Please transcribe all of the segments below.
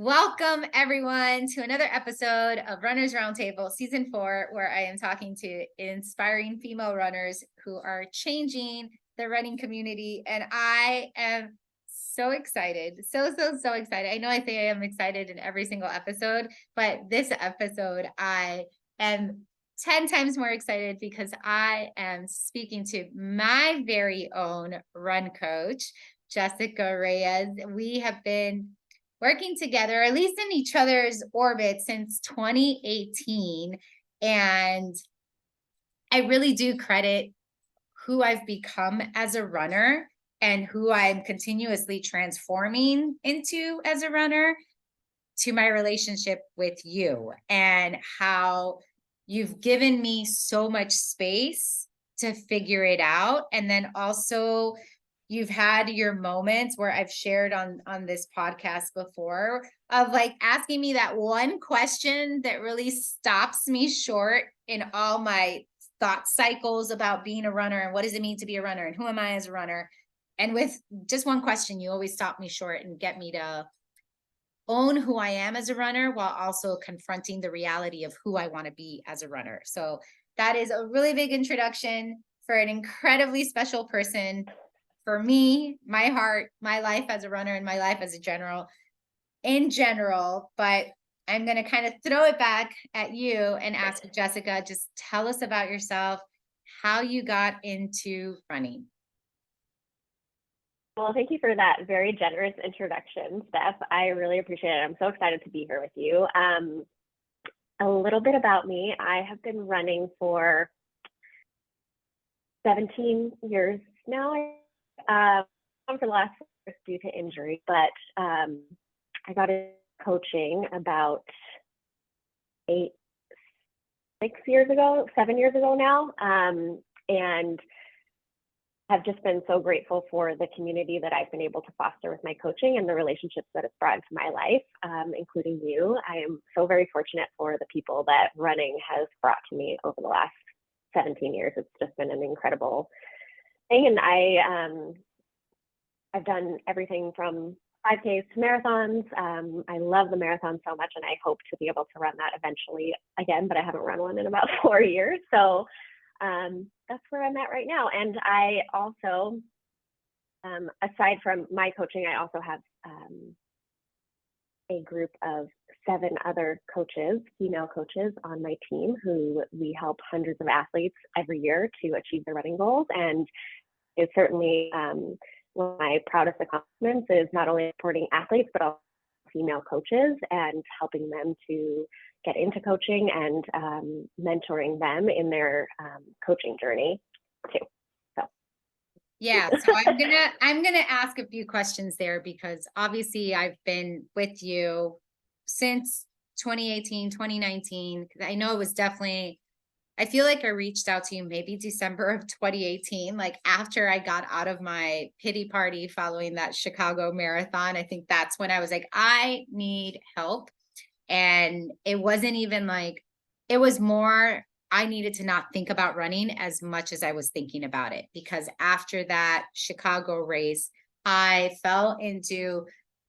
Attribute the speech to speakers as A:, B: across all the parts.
A: Welcome, everyone, to another episode of Runners Roundtable, Season 4, where I am talking to inspiring female runners who are changing the running community. And I am so excited. So excited. I know I say I am excited in every single episode, but this episode, I am 10 times more excited because I am speaking to my very own run coach, Jessica Reyes. We have been working together, at least in each other's orbit, since 2018. And I really do credit who I've become as a runner and who I'm continuously transforming into as a runner to my relationship with you and how you've given me so much space to figure it out. And then also you've had your moments where I've shared on this podcast before of like asking me that one question that really stops me short in all my thought cycles about being a runner and what does it mean to be a runner and who am I as a runner. And with just one question, you always stop me short and get me to own who I am as a runner while also confronting the reality of who I want to be as a runner. So that is a really big introduction for an incredibly special person for me, my heart, my life as a runner, and my life as a in general. But I'm going to kind of throw it back at you and ask Jessica, just tell us about yourself, how you got into running.
B: Well, thank you for that very generous introduction, Steph. I really appreciate it. I'm so excited to be here with you. A little bit about me. I have been running for 17 years now. For the last years due to injury, but I got into coaching about 7 years ago now, and have just been so grateful for the community that I've been able to foster with my coaching and the relationships that it's brought into my life, including you. I am so very fortunate for the people that running has brought to me over the last 17 years. It's just been an incredible thing, and I've done everything from 5Ks to marathons. I love the marathon so much, and I hope to be able to run that eventually again, but I haven't run one in about 4 years. So that's where I'm at right now. And I also, aside from my coaching, I also have a group of 7 other coaches, female coaches on my team, who we help hundreds of athletes every year to achieve their running goals. And it's certainly one of my proudest accomplishments is not only supporting athletes, but also female coaches and helping them to get into coaching and mentoring them in their coaching journey too. So.
A: Yeah, so I'm gonna ask a few questions there because obviously I've been with you since 2018, 2019. I know it was definitely, I feel like I reached out to you maybe December of 2018, like after I got out of my pity party following that Chicago marathon. I think that's when I was like, I need help. And it wasn't even like, it was more, I needed to not think about running as much as I was thinking about it. Because after that Chicago race, I fell into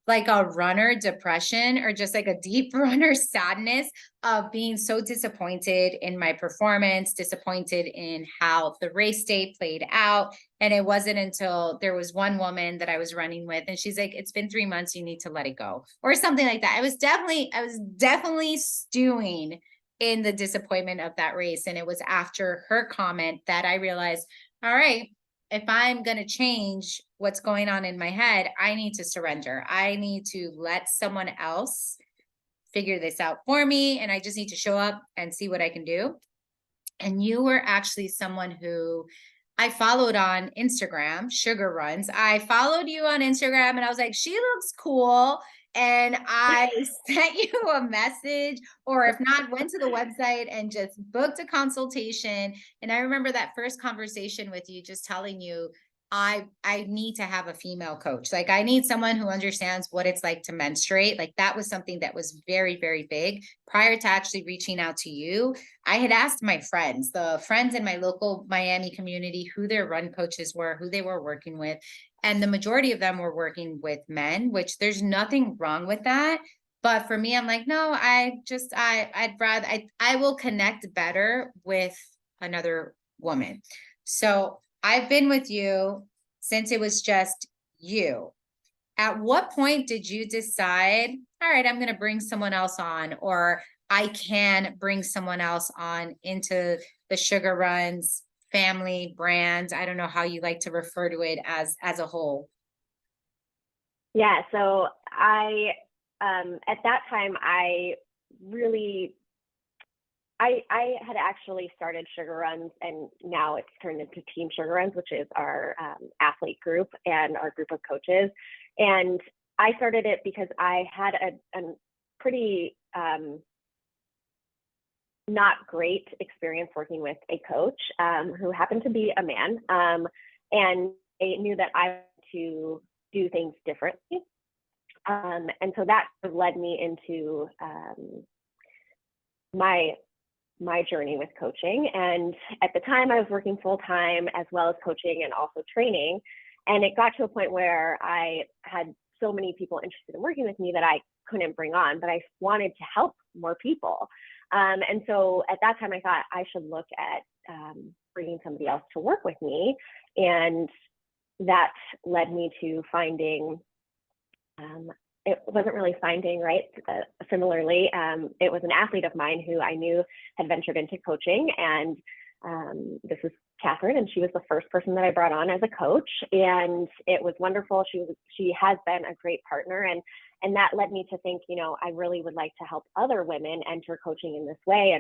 A: like a runner depression or just like a deep runner sadness of being so disappointed in my performance, disappointed in how the race day played out. And it wasn't until there was one woman that I was running with and she's like, it's been 3 months, you need to let it go or something like that. I was definitely stewing in the disappointment of that race. And it was after her comment that I realized, all right, if I'm going to change what's going on in my head, I need to surrender. I need to let someone else figure this out for me. And I just need to show up and see what I can do. And you were actually someone who I followed on Instagram, Sugar Runs. I followed you on Instagram and I was like, she looks cool. And I sent you a message, or if not, went to the website and just booked a consultation. And I remember that first conversation with you, just telling you, I need to have a female coach. Like I need someone who understands what it's like to menstruate. Like that was something that was very, very big. Prior to actually reaching out to you, I had asked my friends, the friends in my local Miami community, who their run coaches were, who they were working with. And the majority of them were working with men, which there's nothing wrong with that. But for me, I'm like, no, I'd rather, I will connect better with another woman. So I've been with you since it was just you. At what point did you decide, all right, I'm going to bring someone else on, or I can bring someone else on into the Sugar Runs family brand? I don't know how you like to refer to it as a whole.
B: Yeah, so at that time, I had actually started Sugar Runs, and now it's turned into Team Sugar Runs, which is our athlete group and our group of coaches. And I started it because I had a pretty not great experience working with a coach who happened to be a man, and I knew that I wanted to do things differently. And so that led me into my journey with coaching. And at the time, I was working full time as well as coaching and also training. And it got to a point where I had so many people interested in working with me that I couldn't bring on, but I wanted to help more people. And so at that time, I thought I should look at bringing somebody else to work with me. And that led me to finding, it wasn't really finding, right? Similarly, it was an athlete of mine who I knew had ventured into coaching. And this is Catherine, and she was the first person that I brought on as a coach. And it was wonderful. She has been a great partner. And that led me to think, I really would like to help other women enter coaching in this way,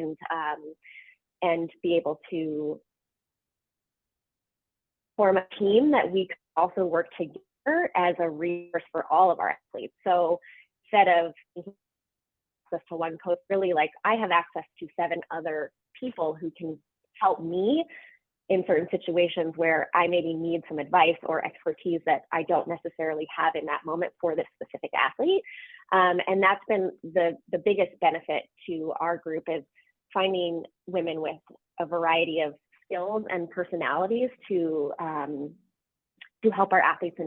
B: and be able to form a team that we could also work together as a resource for all of our athletes. So instead of access to one coach, really like I have access to 7 other people who can help me in certain situations where I maybe need some advice or expertise that I don't necessarily have in that moment for this specific athlete. And that's been the biggest benefit to our group, is finding women with a variety of skills and personalities to help our athletes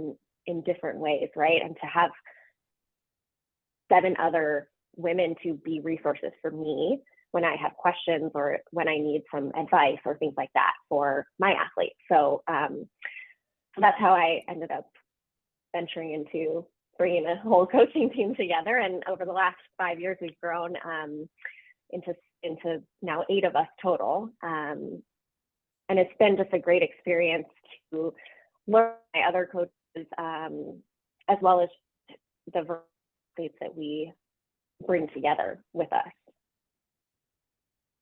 B: in different ways, right? And to have 7 other women to be resources for me when I have questions or when I need some advice or things like that for my athletes. So that's how I ended up venturing into bringing a whole coaching team together. And over the last 5 years, we've grown into now 8 of us total. And it's been just a great experience to learn my other coaches, as well as the athletes that we bring together with us.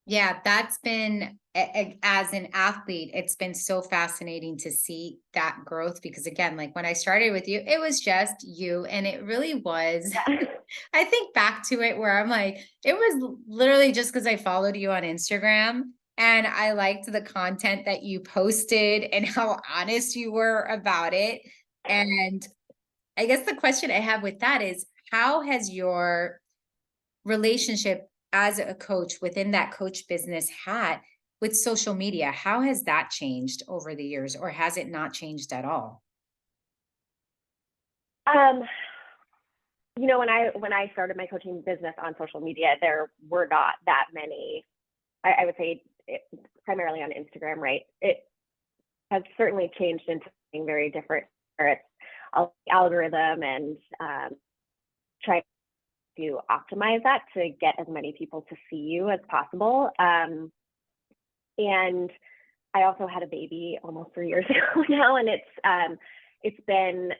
A: Yeah, that's been, as an athlete, it's been so fascinating to see that growth, because again, like when I started with you, it was just you, and it really was.
B: Yeah.
A: I think back to it where I'm like, it was literally just because I followed you on Instagram and I liked the content that you posted and how honest you were about it. And I guess the question I have with that is, how has your relationship as a coach within that coach business hat with social media, how has that changed over the years, or has it not changed at all?
B: When I started my coaching business on social media, there were not that many. I would say primarily on Instagram, right? It has certainly changed into something very different, where it's algorithm and trying to optimize that to get as many people to see you as possible. And I also had a baby almost 3 years ago now, and it's been,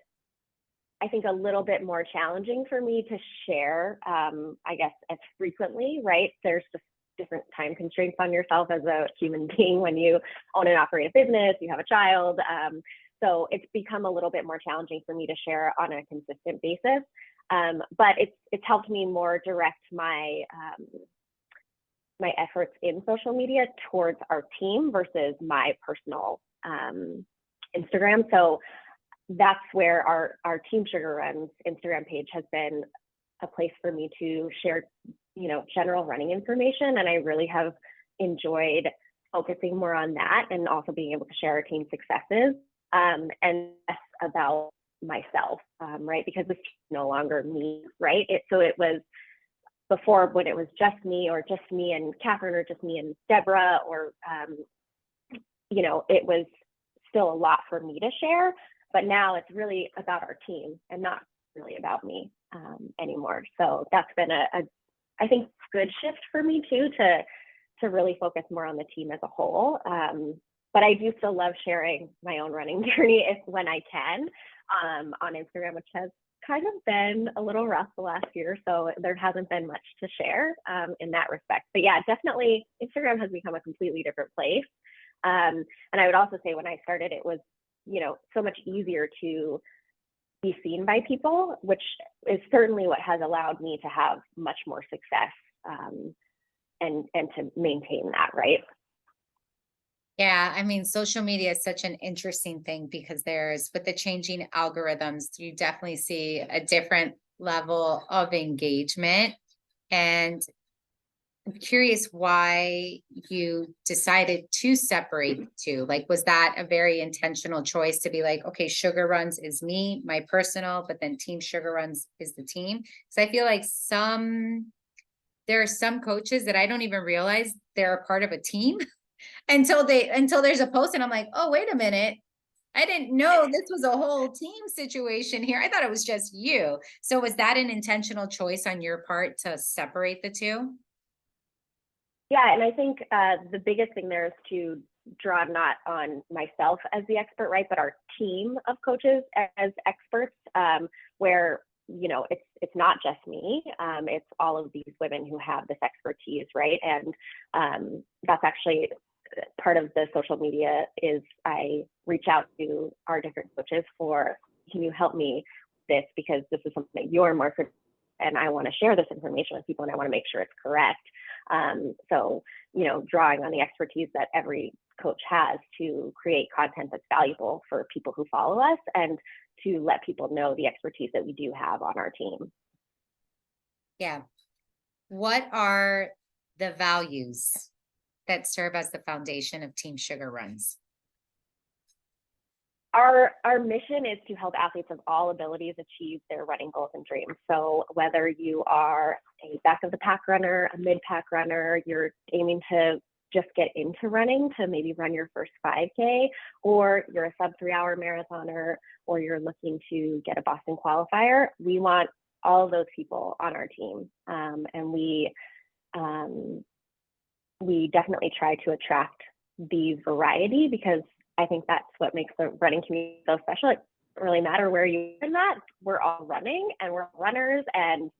B: I think, a little bit more challenging for me to share, I guess, as frequently, right? There's just different time constraints on yourself as a human being when you own and operate a business, you have a child. So it's become a little bit more challenging for me to share on a consistent basis. But it's helped me more direct my efforts in social media towards our team versus my personal Instagram. So that's where our Team Sugar Runs Instagram page has been a place for me to share, general running information. And I really have enjoyed focusing more on that, and also being able to share our team successes, and less about myself, right? Because it's no longer me, right? So it was before, when it was just me and Catherine, or just me and Deborah, or, it was still a lot for me to share, but now it's really about our team and not really about me anymore. So that's been I think, good shift for me too, to really focus more on the team as a whole. But I do still love sharing my own running journey when I can on Instagram, which has kind of been a little rough the last year. So there hasn't been much to share in that respect. But yeah, definitely Instagram has become a completely different place. And I would also say when I started, it was, so much easier to be seen by people, which is certainly what has allowed me to have much more success and to maintain that, right?
A: Yeah, I mean, social media is such an interesting thing because with the changing algorithms, you definitely see a different level of engagement. And I'm curious why you decided to separate the two. Like, was that a very intentional choice to be like, okay, Sugar Runs is me, my personal, but then Team Sugar Runs is the team? Because I feel like there are some coaches that I don't even realize they're a part of a team until there's a post and I'm like, oh, wait a minute. I didn't know this was a whole team situation here. I thought it was just you. So was that an intentional choice on your part to separate the two?
B: Yeah, and I think the biggest thing there is to draw not on myself as the expert, right, but our team of coaches as experts, where it's not just me, it's all of these women who have this expertise, right? And that's actually part of the social media is I reach out to our different coaches for, can you help me with this, because this is something that you're more, and I want to share this information with people and I want to make sure it's correct. So, drawing on the expertise that every coach has to create content that's valuable for people who follow us, and to let people know the expertise that we do have on our team.
A: Yeah. What are the values that serve as the foundation of Team Sugar Runs?
B: Our mission is to help athletes of all abilities achieve their running goals and dreams. So whether you are a back of the pack runner, a mid pack runner, you're aiming to just get into running, to maybe run your first 5K, or you're a sub 3 hour marathoner, or you're looking to get a Boston qualifier, we want all of those people on our team. And we definitely try to attract the variety, because I think that's what makes the running community so special. It doesn't really matter where you're in that. We're all running and we're runners, and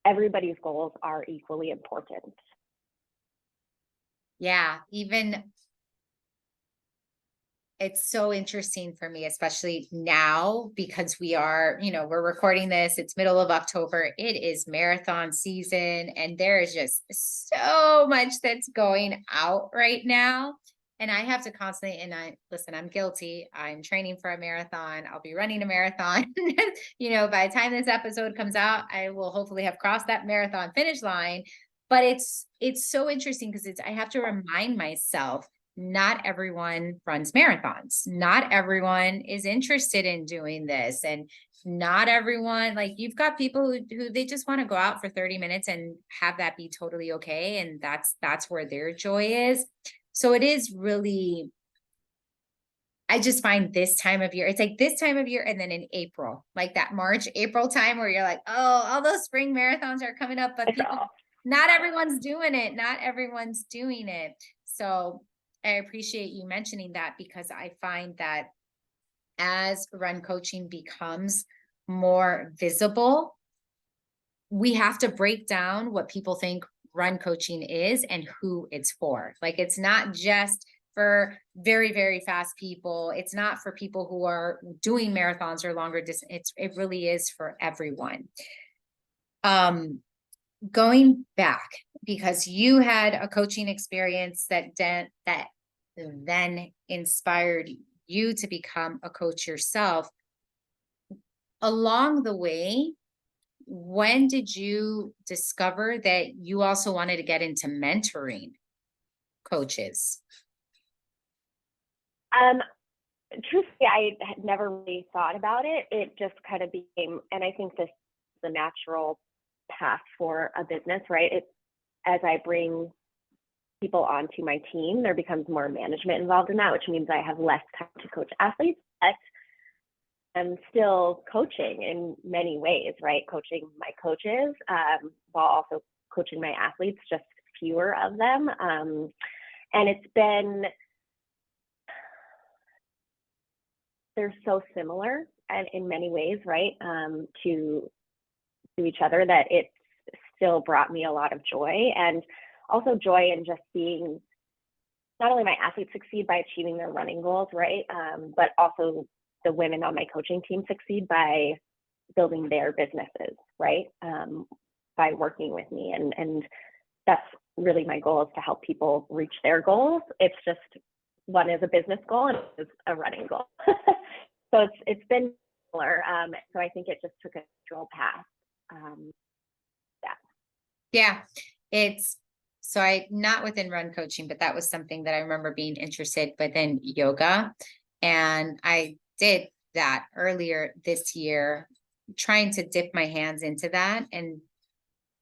B: everybody's goals are equally important.
A: Yeah, it's so interesting for me, especially now, because we're recording this, it's middle of October, it is marathon season, and there is just so much that's going out right now. And I have to constantly, listen, I'm guilty. I'm training for a marathon. I'll be running a marathon. By the time this episode comes out, I will hopefully have crossed that marathon finish line. But it's so interesting because I have to remind myself, not everyone runs marathons. Not everyone is interested in doing this. And not everyone, like, you've got people who they just want to go out for 30 minutes and have that be totally okay. And that's where their joy is. So it is really, I just find this time of year, it's like this time of year, and then in April, like that March, April time where you're like, oh, all those spring marathons are coming up, but not everyone's doing it. Not everyone's doing it. So I appreciate you mentioning that, because I find that as run coaching becomes more visible, we have to break down what people think run coaching is and who it's for. Like, it's not just for very, very fast people. It's not for people who are doing marathons or longer distance. It really is for everyone. Going back, because you had a coaching experience that then inspired you to become a coach yourself. Along the way, when did you discover that you also wanted to get into mentoring coaches?
B: truthfully, I had never really thought about it. It just kind of became, and I think this is the natural path for a business, right? It, as I bring people onto my team, there becomes more management involved in that, which means I have less time to coach athletes, but I'm still coaching in many ways, right? Coaching my coaches while also coaching my athletes, just fewer of them. And it's been, they're so similar and in many ways, right, to each other, that it's still brought me a lot of joy, and also joy in just seeing not only my athletes succeed by achieving their running goals, right, but also the women on my coaching team succeed by building their businesses, right, by working with me. And that's really my goal, is to help people reach their goals. It's just, one is a business goal and is a running goal. So it's been similar. So I think it just took a natural path.
A: Yeah, it's so I not within run coaching, but that was something that I remember being interested within yoga. And I did that earlier this year, trying to dip my hands into that and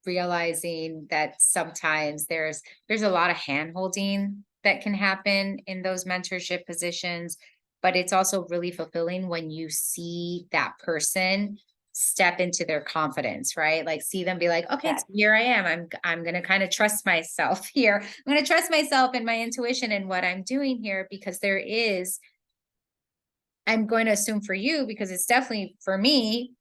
A: realizing that sometimes there's a lot of hand holding that can happen in those mentorship positions, but it's also really fulfilling when you see that person step into their confidence, right? Like see them be like, okay,
B: Yes.
A: so here I am. I'm going to kind of trust myself here. I'm going to trust myself and my intuition and what I'm doing here, because I'm going to assume for you, because it's definitely for me,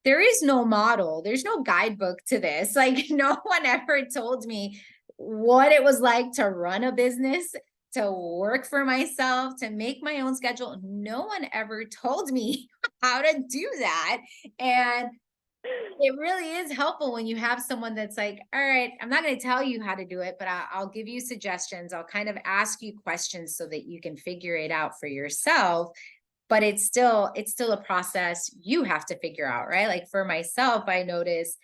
A: there is no model, there's no guidebook to this. Like no one ever told me what it was like to run a business, to work for myself, to make my own schedule. No one ever told me how to do that. And it really is helpful when you have someone that's like, all right, I'm not going to tell you how to do it, but I'll give you suggestions. I'll kind of ask you questions so that you can figure it out for yourself. But it's still a process you have to figure out, right? Like for myself, I notice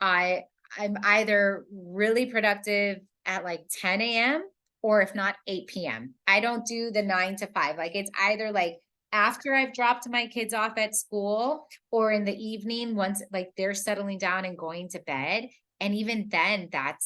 A: I'm either really productive at like 10 a.m. or if not 8 p.m. I don't do the 9 to 5. Like it's either like after I've dropped my kids off at school or in the evening once like they're settling down and going to bed. And even then that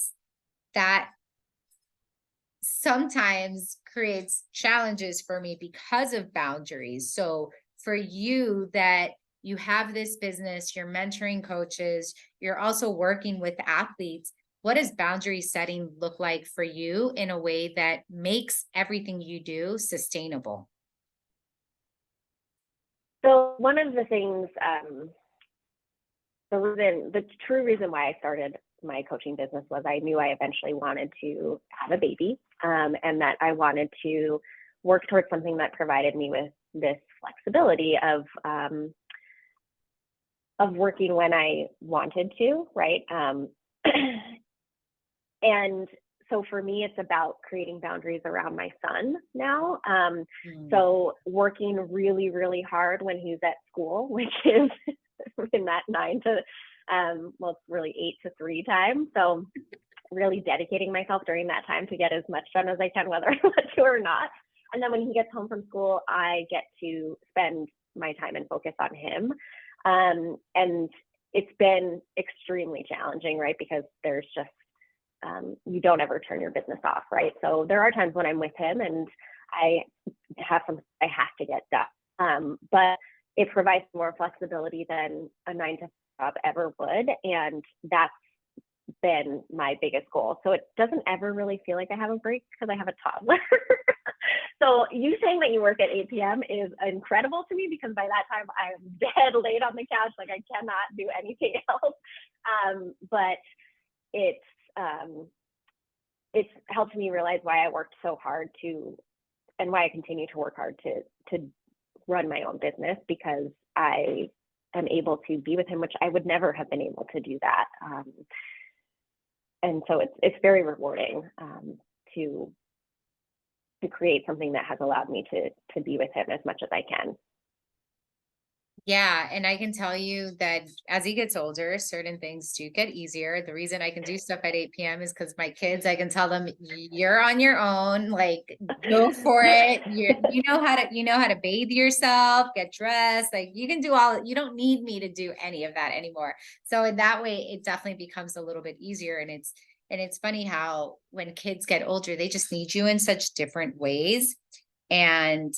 A: sometimes creates challenges for me because of boundaries. So for you, that you have this business, you're mentoring coaches, you're also working with athletes. What does boundary setting look like for you in a way that makes everything you do sustainable?
B: So one of the things, the true reason why I started my coaching business was I knew I eventually wanted to have a baby, and that I wanted to work towards something that provided me with this flexibility of working when I wanted to, right? And so for me, it's about creating boundaries around my son now. So working really, really hard when he's at school, which is in that 9 to, well, it's really 8 to 3 time. So really dedicating myself during that time to get as much done as I can, whether I want to or not. And then when he gets home from school, I get to spend my time and focus on him. And it's been extremely challenging, right? Because there's just, you don't ever turn your business off, right? So there are times when I'm with him and I have something I have to get done. But it provides more flexibility than a 9 to 5 job ever would. And that's been my biggest goal. So it doesn't ever really feel like I have a break because I have a toddler. So you saying that you work at 8 p.m. is incredible to me, because by that time I'm dead laid on the couch. Like I cannot do anything else. But it's helped me realize why I worked so hard and why I continue to work hard to run my own business, because I am able to be with him, which I would never have been able to do that. And so it's very rewarding to create something that has allowed me to be with him as much as I can.
A: Yeah. And I can tell you that as he gets older, certain things do get easier. The reason I can do stuff at 8 p.m. is because my kids, I can tell them, you're on your own, like go for it. You know how to bathe yourself, get dressed. Like you can do all, you don't need me to do any of that anymore. So in that way, it definitely becomes a little bit easier. And it's funny how when kids get older, they just need you in such different ways. And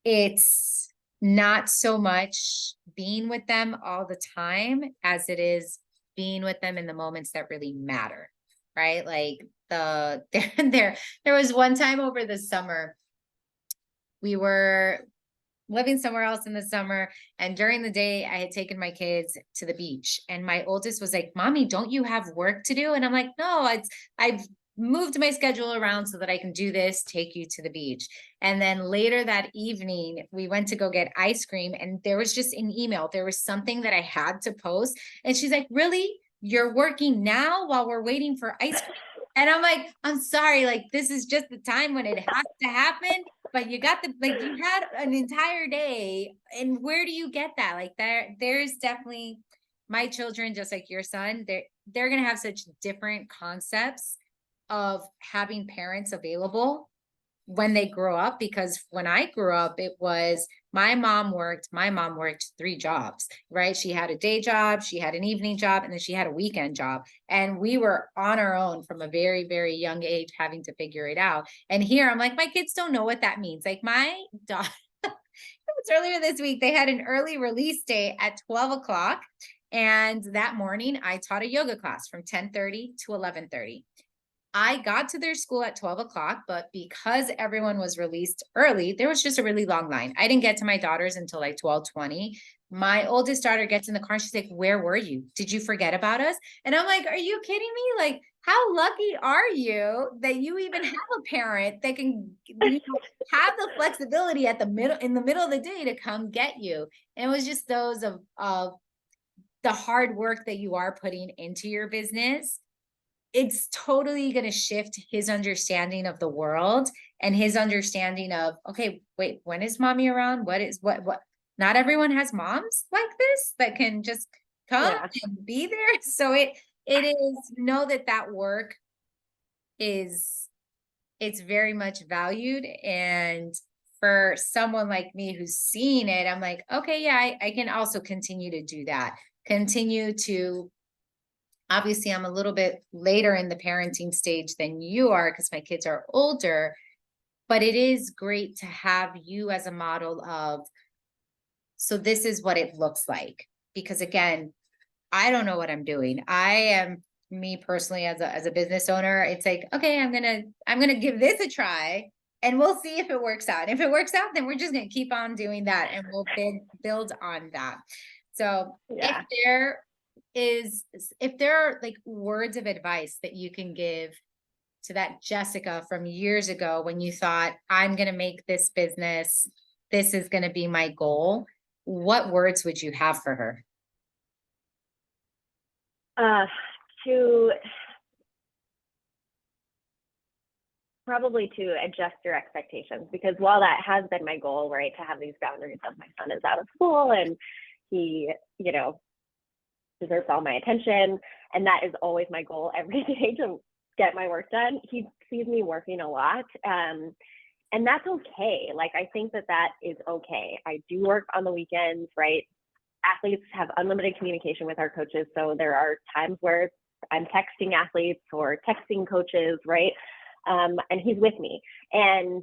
A: it's not so much being with them all the time as it is being with them in the moments that really matter, right? Like there was one time over the summer, we were living somewhere else in the summer, and during the day I had taken my kids to the beach, and my oldest was like, "Mommy, don't you have work to do?" And I'm like, "No, I've moved my schedule around so that I can do this, take you to the beach." And then later that evening we went to go get ice cream, and there was just an email, there was something that I had to post, and she's like, "Really, you're working now while we're waiting for ice cream?" And I'm like, "I'm sorry, like this is just the time when it has to happen, but you got the, like you had an entire day." And where do you get that? Like there's definitely, my children, just like your son, they're going to have such different concepts of having parents available when they grow up, because when I grew up, it was my mom worked 3 jobs, right? She had a day job, she had an evening job, and then she had a weekend job. And we were on our own from a very, very young age, having to figure it out. And here I'm like, my kids don't know what that means. Like my daughter, it was earlier this week, they had an early release day at 12 o'clock. And that morning I taught a yoga class from 10:30 to 11:30. I got to their school at 12 o'clock, but because everyone was released early, there was just a really long line. I didn't get to my daughters until like 12:20. My oldest daughter gets in the car and she's like, "Where were you? Did you forget about us?" And I'm like, "Are you kidding me? Like, how lucky are you that you even have a parent that can, have the flexibility at the middle, in the middle of the day, to come get you?" And it was just those of the hard work that you are putting into your business. It's totally going to shift his understanding of the world and his understanding of, okay, wait, when is mommy around? What, not everyone has moms like this that can just come
B: Yeah.
A: and be there. So it is, know that that work is, it's very much valued. And for someone like me who's seen it, I'm like, okay, yeah, I can also continue to do that. Continue to, obviously I'm a little bit later in the parenting stage than you are because my kids are older, but it is great to have you as a model of, so this is what it looks like. Because again, I don't know what I'm doing. I am, me personally, as a business owner, it's like, okay, I'm gonna give this a try and we'll see if it works out. If it works out, then we're just gonna keep on doing that and we'll build on that. So
B: Yeah.
A: if there are like words of advice that you can give to that Jessica from years ago when you thought, I'm going to make this business, this is going to be my goal, what words would you have for her?
B: To probably to adjust your expectations, because while that has been my goal, right, to have these boundaries of my son is out of school and he, deserves all my attention, and that is always my goal every day to get my work done. He sees me working a lot, and that's okay. Like, I think that is okay. I do work on the weekends, right? Athletes have unlimited communication with our coaches, so there are times where I'm texting athletes or texting coaches, right? And he's with me, and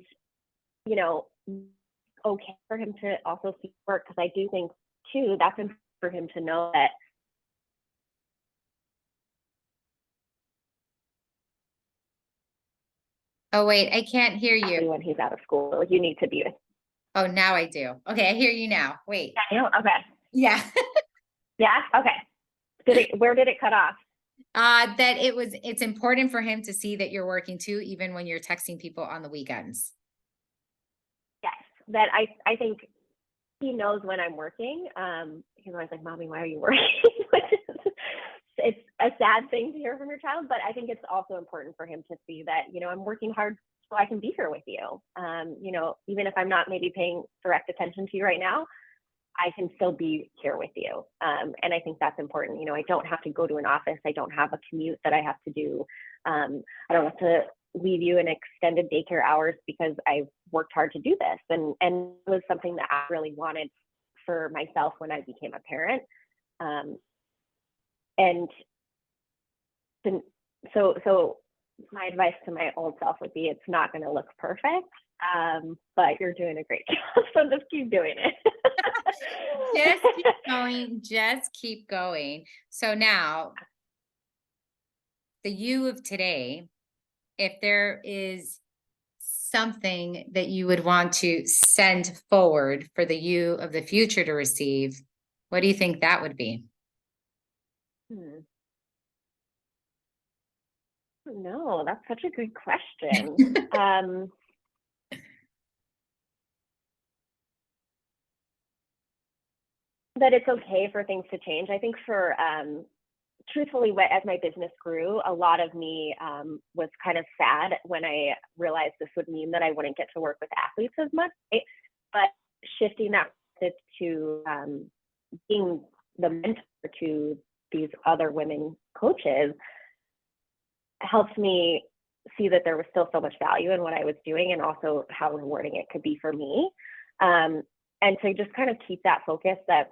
B: okay for him to also see work, because I do think too that's important for him to know that.
A: Oh, wait, I can't hear you.
B: When he's out of school, you need to be with.
A: Oh, now I do. Okay, I hear you now. Wait.
B: Okay.
A: Yeah.
B: Yeah. Okay. Where did it cut off?
A: That it's important for him to see that you're working too, even when you're texting people on the weekends.
B: Yes. That I think he knows when I'm working. He's always like, "Mommy, why are you working?" It's a sad thing to hear from your child, but I think it's also important for him to see that, I'm working hard so I can be here with you. Even if I'm not maybe paying direct attention to you right now, I can still be here with you. And I think that's important. You know, I don't have to go to an office. I don't have a commute that I have to do. I don't have to leave you in extended daycare hours because I worked hard to do this. And it was something that I really wanted for myself when I became a parent. And so my advice to my old self would be, it's not going to look perfect, but you're doing a great job. So just keep doing it.
A: Just keep going. Just keep going. So now, the you of today, if there is something that you would want to send forward for the you of the future to receive, what do you think that would be?
B: No, that's such a good question. That it's okay for things to change. I think for truthfully, as my business grew, a lot of me was kind of sad when I realized this would mean that I wouldn't get to work with athletes as much. Right? But shifting that to being the mentor to these other women coaches helped me see that there was still so much value in what I was doing, and also how rewarding it could be for me. And to just kind of keep that focus that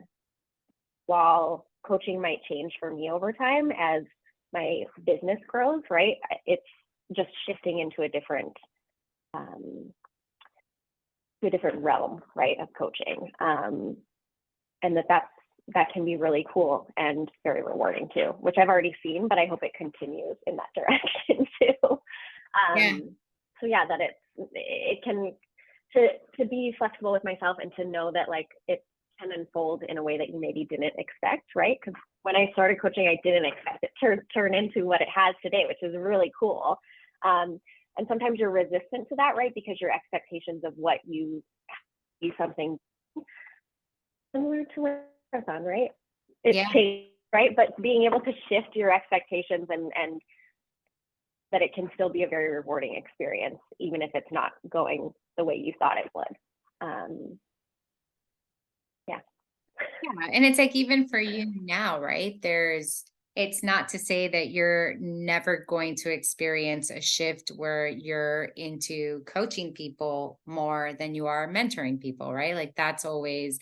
B: while coaching might change for me over time as my business grows, right? It's just shifting into a different realm, right, of coaching. And that can be really cool and very rewarding too, which I've already seen, but I hope it continues in that direction too. So yeah, that it can, to be flexible with myself and to know that like it can unfold in a way that you maybe didn't expect, right? Because when I started coaching, I didn't expect it to turn into what it has today, which is really cool. And sometimes you're resistant to that, right? Because your expectations of what you do something similar to what it's on, right? It's changed, right? But being able to shift your expectations and that it can still be a very rewarding experience, even if it's not going the way you thought it would.
A: Yeah. And it's like, even for you now, right? It's not to say that you're never going to experience a shift where you're into coaching people more than you are mentoring people, right? Like that's always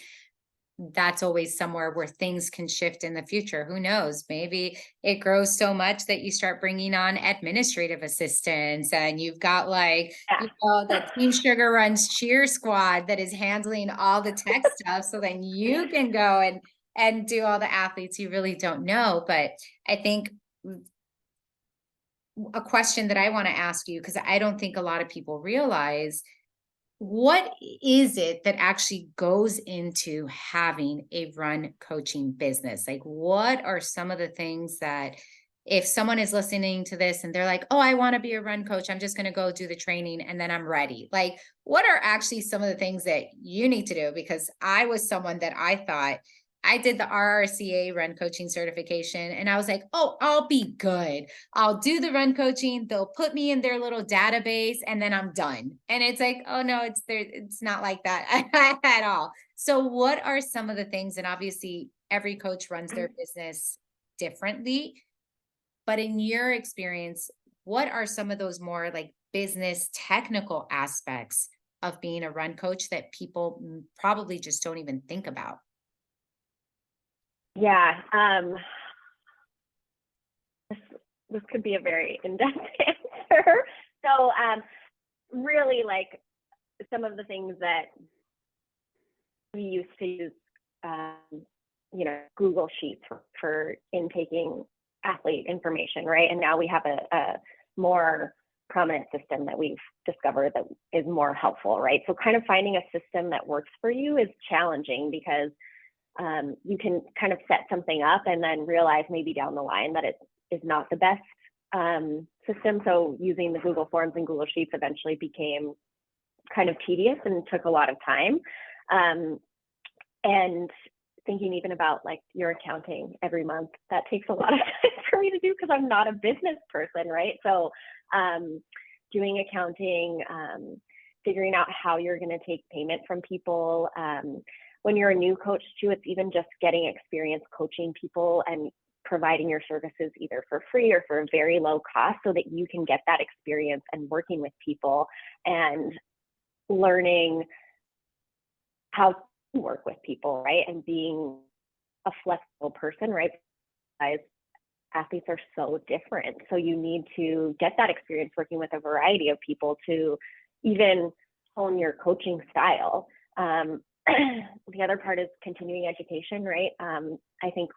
A: somewhere where things can shift in the future. Who knows? Maybe it grows so much that you start bringing on administrative assistants, and you've got like, the Team Sugar Runs cheer squad that is handling all the tech stuff. So then you can go and do all the athletes. You really don't know. But I think a question that I want to ask you, because I don't think a lot of people realize, what is it that actually goes into having a run coaching business? Like, what are some of the things that, if someone is listening to this and they're like, oh, I want to be a run coach, I'm just going to go do the training and then I'm ready. Like, what are actually some of the things that you need to do? Because I was someone that I thought, I did the RRCA run coaching certification and I was like, oh, I'll be good. I'll do the run coaching. They'll put me in their little database and then I'm done. And it's like, oh no, it's not like that at all. So what are some of the things, and obviously every coach runs their business differently, but in your experience, what are some of those more like business technical aspects of being a run coach that people probably just don't even think about?
B: Yeah. This could be a very in-depth answer. So really, like, some of the things that we used to use, Google Sheets for intaking athlete information, right? And now we have a more prominent system that we've discovered that is more helpful, right? So kind of finding a system that works for you is challenging, because you can kind of set something up and then realize maybe down the line that it is not the best system. So using the Google Forms and Google Sheets eventually became kind of tedious and took a lot of time. And thinking even about like your accounting every month, that takes a lot of time for me to do because I'm not a business person, right? So doing accounting, figuring out how you're going to take payment from people, when you're a new coach too, it's even just getting experience coaching people and providing your services either for free or for a very low cost so that you can get that experience and working with people and learning how to work with people, right? And being a flexible person, right? Guys, athletes are so different. So you need to get that experience working with a variety of people to even hone your coaching style. The other part is continuing education, right? I think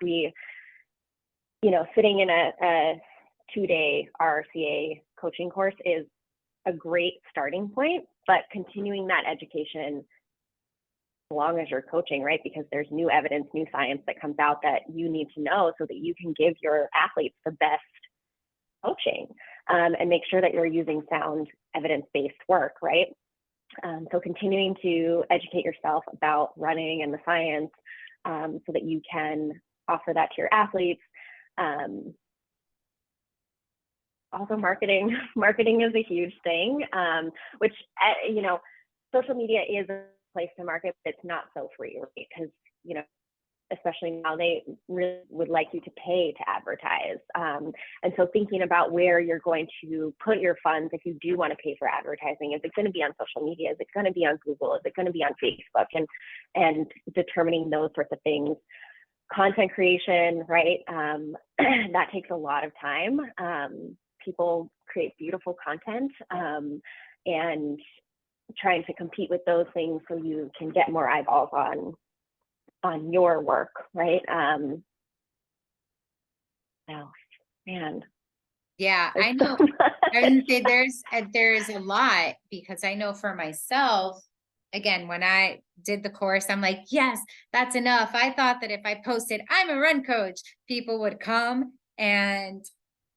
B: sitting in a 2-day RRCA coaching course is a great starting point, but continuing that education as long as you're coaching, right? Because there's new evidence, new science that comes out that you need to know so that you can give your athletes the best coaching, and make sure that you're using sound evidence-based work, right? So continuing to educate yourself about running and the science, so that you can offer that to your athletes. Also marketing is a huge thing, which, social media is a place to market, but it's not so free, right? Because, especially now, they really would like you to pay to advertise. And so thinking about where you're going to put your funds if you do want to pay for advertising. Is it going to be on social media? Is it going to be on Google? Is it going to be on Facebook? And determining those sorts of things. Content creation, right? That takes a lot of time. People create beautiful content, and trying to compete with those things so you can get more eyeballs on your work, right? Oh man.
A: Yeah, I know. I would say there's a lot, because I know for myself, again, when I did the course, I'm like, yes, that's enough. I thought that if I posted, I'm a run coach, people would come. And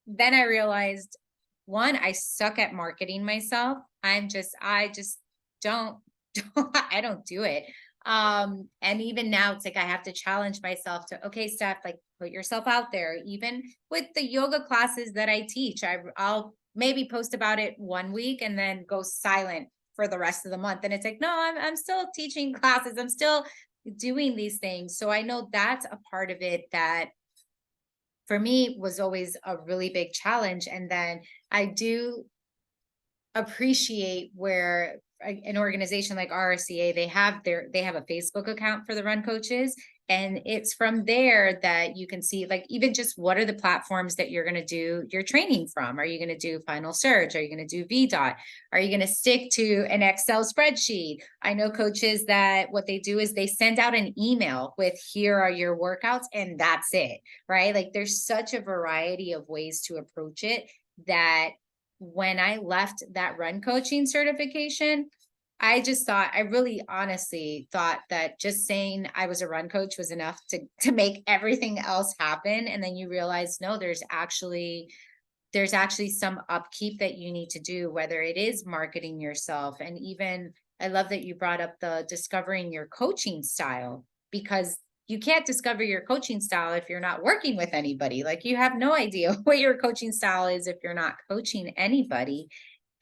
A: then I realized, one, I suck at marketing myself. I just don't, I don't do it. And even now it's like, I have to challenge myself to, okay, Steph, like, put yourself out there. Even with the yoga classes that I teach, I'll maybe post about it 1 week and then go silent for the rest of the month. And it's like, no, I'm still teaching classes. I'm still doing these things. So I know that's a part of it that for me was always a really big challenge. And then I do appreciate where an organization like RRCA, they have a Facebook account for the run coaches. And it's from there that you can see, like, even just what are the platforms that you're going to do your training from? Are you going to do Final Surge? Are you going to do VDOT? Are you going to stick to an Excel spreadsheet? I know coaches that what they do is they send out an email with, here are your workouts, and that's it, right? Like, there's such a variety of ways to approach it that when I left that run coaching certification, I really honestly thought that just saying I was a run coach was enough to make everything else happen. And then you realize, no, there's actually some upkeep that you need to do, whether it is marketing yourself. And even, I love that you brought up the discovering your coaching style, because you can't discover your coaching style if you're not working with anybody. Like, you have no idea what your coaching style is if you're not coaching anybody.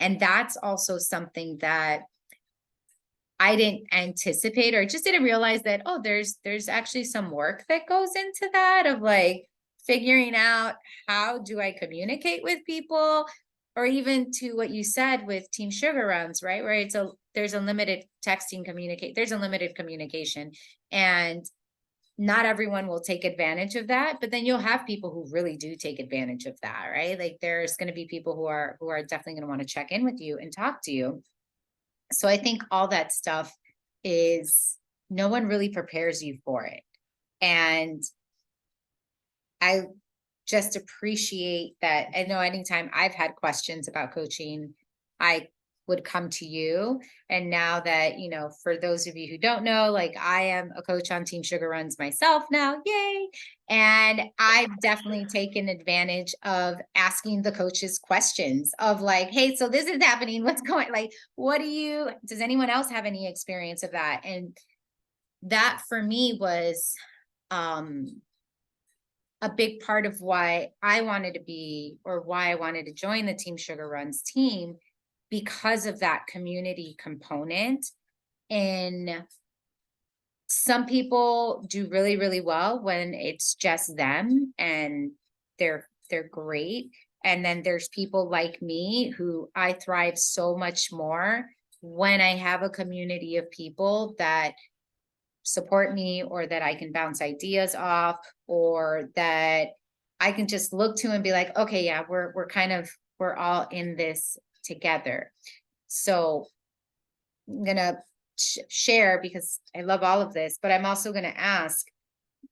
A: And that's also something that I didn't anticipate, or just didn't realize that, oh, there's actually some work that goes into that, of like figuring out, how do I communicate with people, or even to what you said with Team Sugar Runs, right? Where there's a limited there's a limited communication, and not everyone will take advantage of that, but then you'll have people who really do take advantage of that, right? Like, there's going to be people who are definitely going to want to check in with you and talk to you. So I think all that stuff is, no one really prepares you for it. And I just appreciate that. I know anytime I've had questions about coaching, I would come to you. And now that, for those of you who don't know, like, I am a coach on Team Sugar Runs myself now, yay. And I've definitely taken advantage of asking the coaches questions of like, hey, so this is happening. What's going, like, does anyone else have any experience of that? And that for me was, a big part of why I wanted to join the Team Sugar Runs team, because of that community component in some people do really, really well when it's just them and they're great. And then there's people like me who I thrive so much more when I have a community of people that support me, or that I can bounce ideas off, or that I can just look to and be like, okay, yeah, we're all in this together. So I'm gonna share, because I love all of this, but I'm also gonna ask,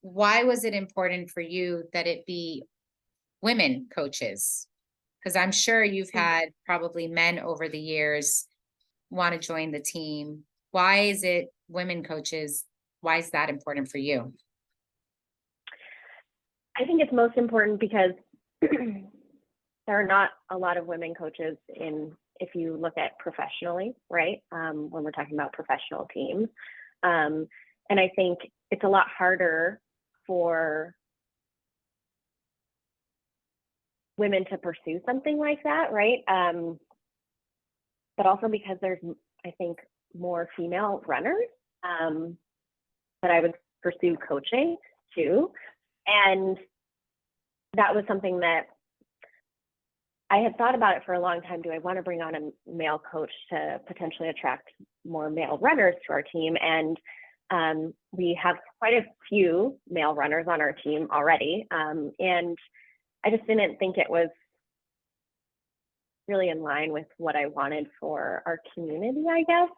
A: why was it important for you that it be women coaches? Because I'm sure you've had probably men over the years want to join the team. Why is it women coaches? Why is that important for you?
B: I think it's most important because there are not a lot of women coaches if you look at professionally, right? When we're talking about professional teams. And I think it's a lot harder for women to pursue something like that, right? But also because there's, I think, more female runners that I would pursue coaching too. And that was something that I had thought about it for a long time. Do I want to bring on a male coach to potentially attract more male runners to our team? And we have quite a few male runners on our team already. And I just didn't think it was really in line with what I wanted for our community, I guess.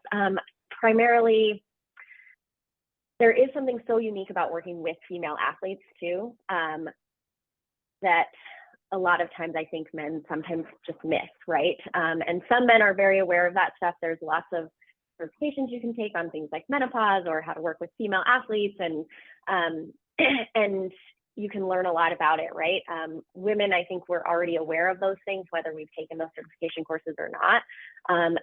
B: Primarily, there is something so unique about working with female athletes too, that a lot of times I think men sometimes just miss, right? And some men are very aware of that stuff. There's lots of certifications you can take on things like menopause or how to work with female athletes, and you can learn a lot about it, right? Women, I think we're already aware of those things, whether we've taken those certification courses or not,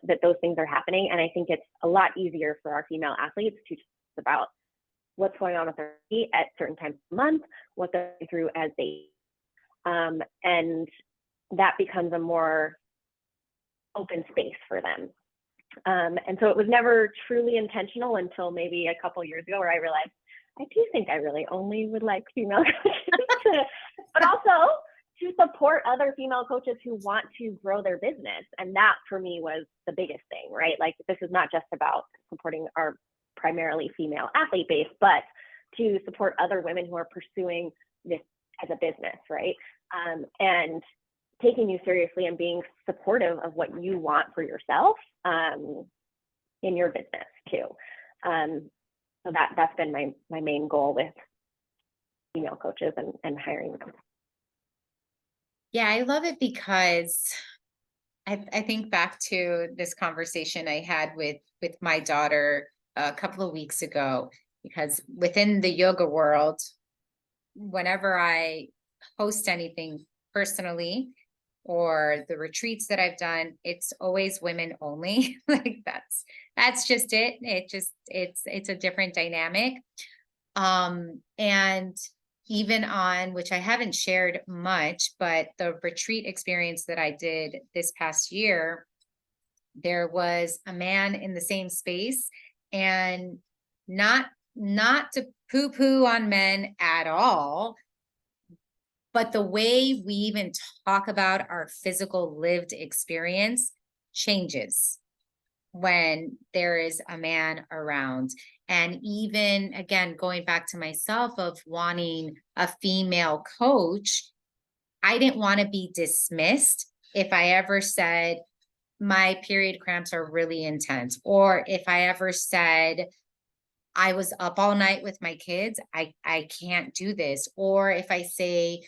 B: that those things are happening. And I think it's a lot easier for our female athletes to talk about what's going on with their feet at certain times of the month, what they're going through as they and that becomes a more open space for them. And so it was never truly intentional until maybe a couple years ago, where I realized I do think I really only would like female coaches, but also to support other female coaches who want to grow their business. And that for me was the biggest thing, right? Like, this is not just about supporting our primarily female athlete base, but to support other women who are pursuing this as a business, right? And taking you seriously and being supportive of what you want for yourself in your business too. So that's been my main goal with female coaches and hiring them.
A: Yeah, I love it, because I think back to this conversation I had with my daughter a couple of weeks ago, because within the yoga world, whenever I host anything personally or the retreats that I've done, it's always women only. Like, that's just it. It's a different dynamic. And even on, which I haven't shared much, but the retreat experience that I did this past year, there was a man in the same space, and not to poo-poo on men at all, but the way we even talk about our physical lived experience changes when there is a man around. And even, again, going back to myself of wanting a female coach, I didn't want to be dismissed if I ever said my period cramps are really intense, or if I ever said I was up all night with my kids, I can't do this. Or if I say,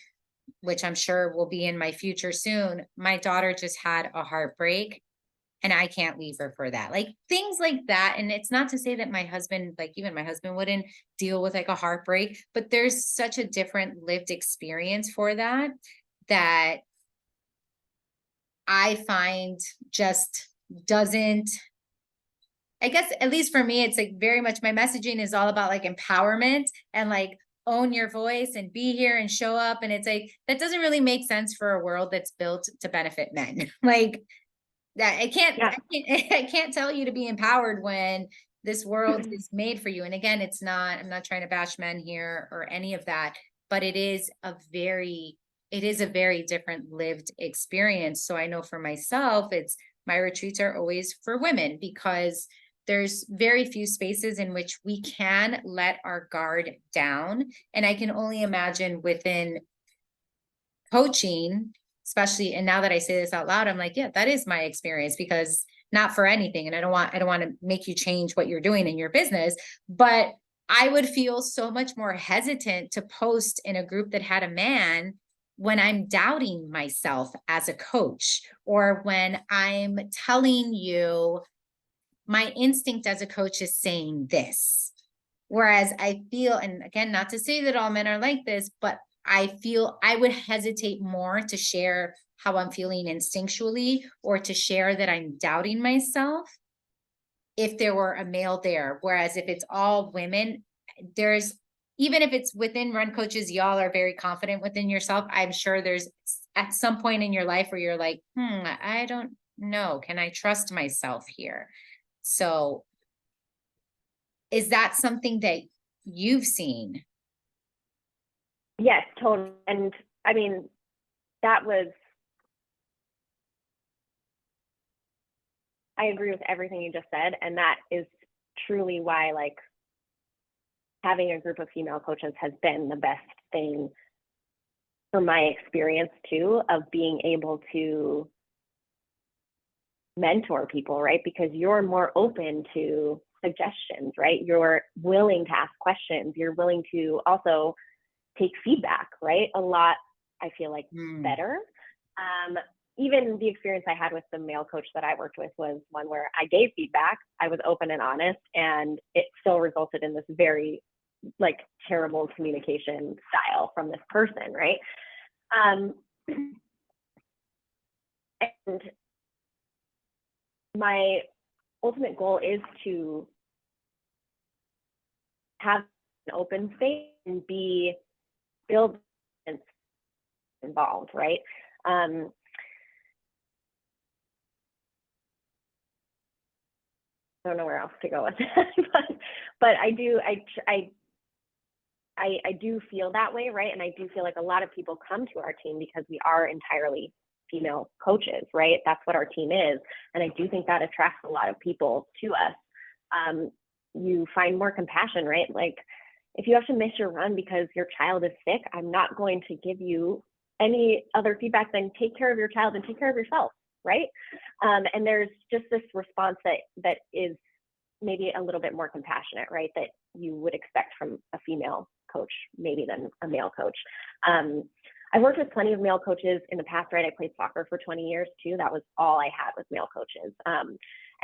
A: which I'm sure will be in my future soon, my daughter just had a heartbreak and I can't leave her for that. Like, things like that. And it's not to say that my husband, like, even my husband wouldn't deal with like a heartbreak, but there's such a different lived experience for that I find just doesn't, I guess, at least for me, it's like very much my messaging is all about like empowerment and like own your voice and be here and show up. And it's like, that doesn't really make sense for a world that's built to benefit men. Like, that I can't tell you to be empowered when This world is made for you. And again, I'm not trying to bash men here or any of that, but it is a very different lived experience. So I know for myself, my retreats are always for women because there's very few spaces in which we can let our guard down. And I can only imagine within coaching, especially, and now that I say this out loud, I'm like, yeah, that is my experience, because not for anything. And I don't want to make you change what you're doing in your business, but I would feel so much more hesitant to post in a group that had a man when I'm doubting myself as a coach, or when I'm telling you my instinct as a coach is saying this. Whereas I feel, and again, not to say that all men are like this, but I feel I would hesitate more to share how I'm feeling instinctually, or to share that I'm doubting myself if there were a male there. Whereas if it's all women, even if it's within run coaches, y'all are very confident within yourself. I'm sure there's at some point in your life where you're like, I don't know. Can I trust myself here? So is that something that you've seen?
B: Yes, totally. And I mean, I agree with everything you just said. And that is truly why, like, having a group of female coaches has been the best thing for my experience too, of being able to mentor people, right? Because you're more open to suggestions, right? You're willing to ask questions. You're willing to also take feedback, right? A lot, I feel like, better. Even the experience I had with the male coach that I worked with was one where I gave feedback, I was open and honest, and it still resulted in this very, like, terrible communication style from this person, right? And my ultimate goal is to have an open space and build involved, right? I don't know where else to go with that, but I do feel that way, right? And I do feel like a lot of people come to our team because we are entirely female coaches, right? That's what our team is. And I do think that attracts a lot of people to us. You find more compassion, right? Like, if you have to miss your run because your child is sick, I'm not going to give you any other feedback than take care of your child and take care of yourself, right? And there's just this response that is maybe a little bit more compassionate, right? That you would expect from a female coach, maybe, than a male coach. I worked with plenty of male coaches in the past, right? I played soccer for 20 years too. That was all I had was male coaches. And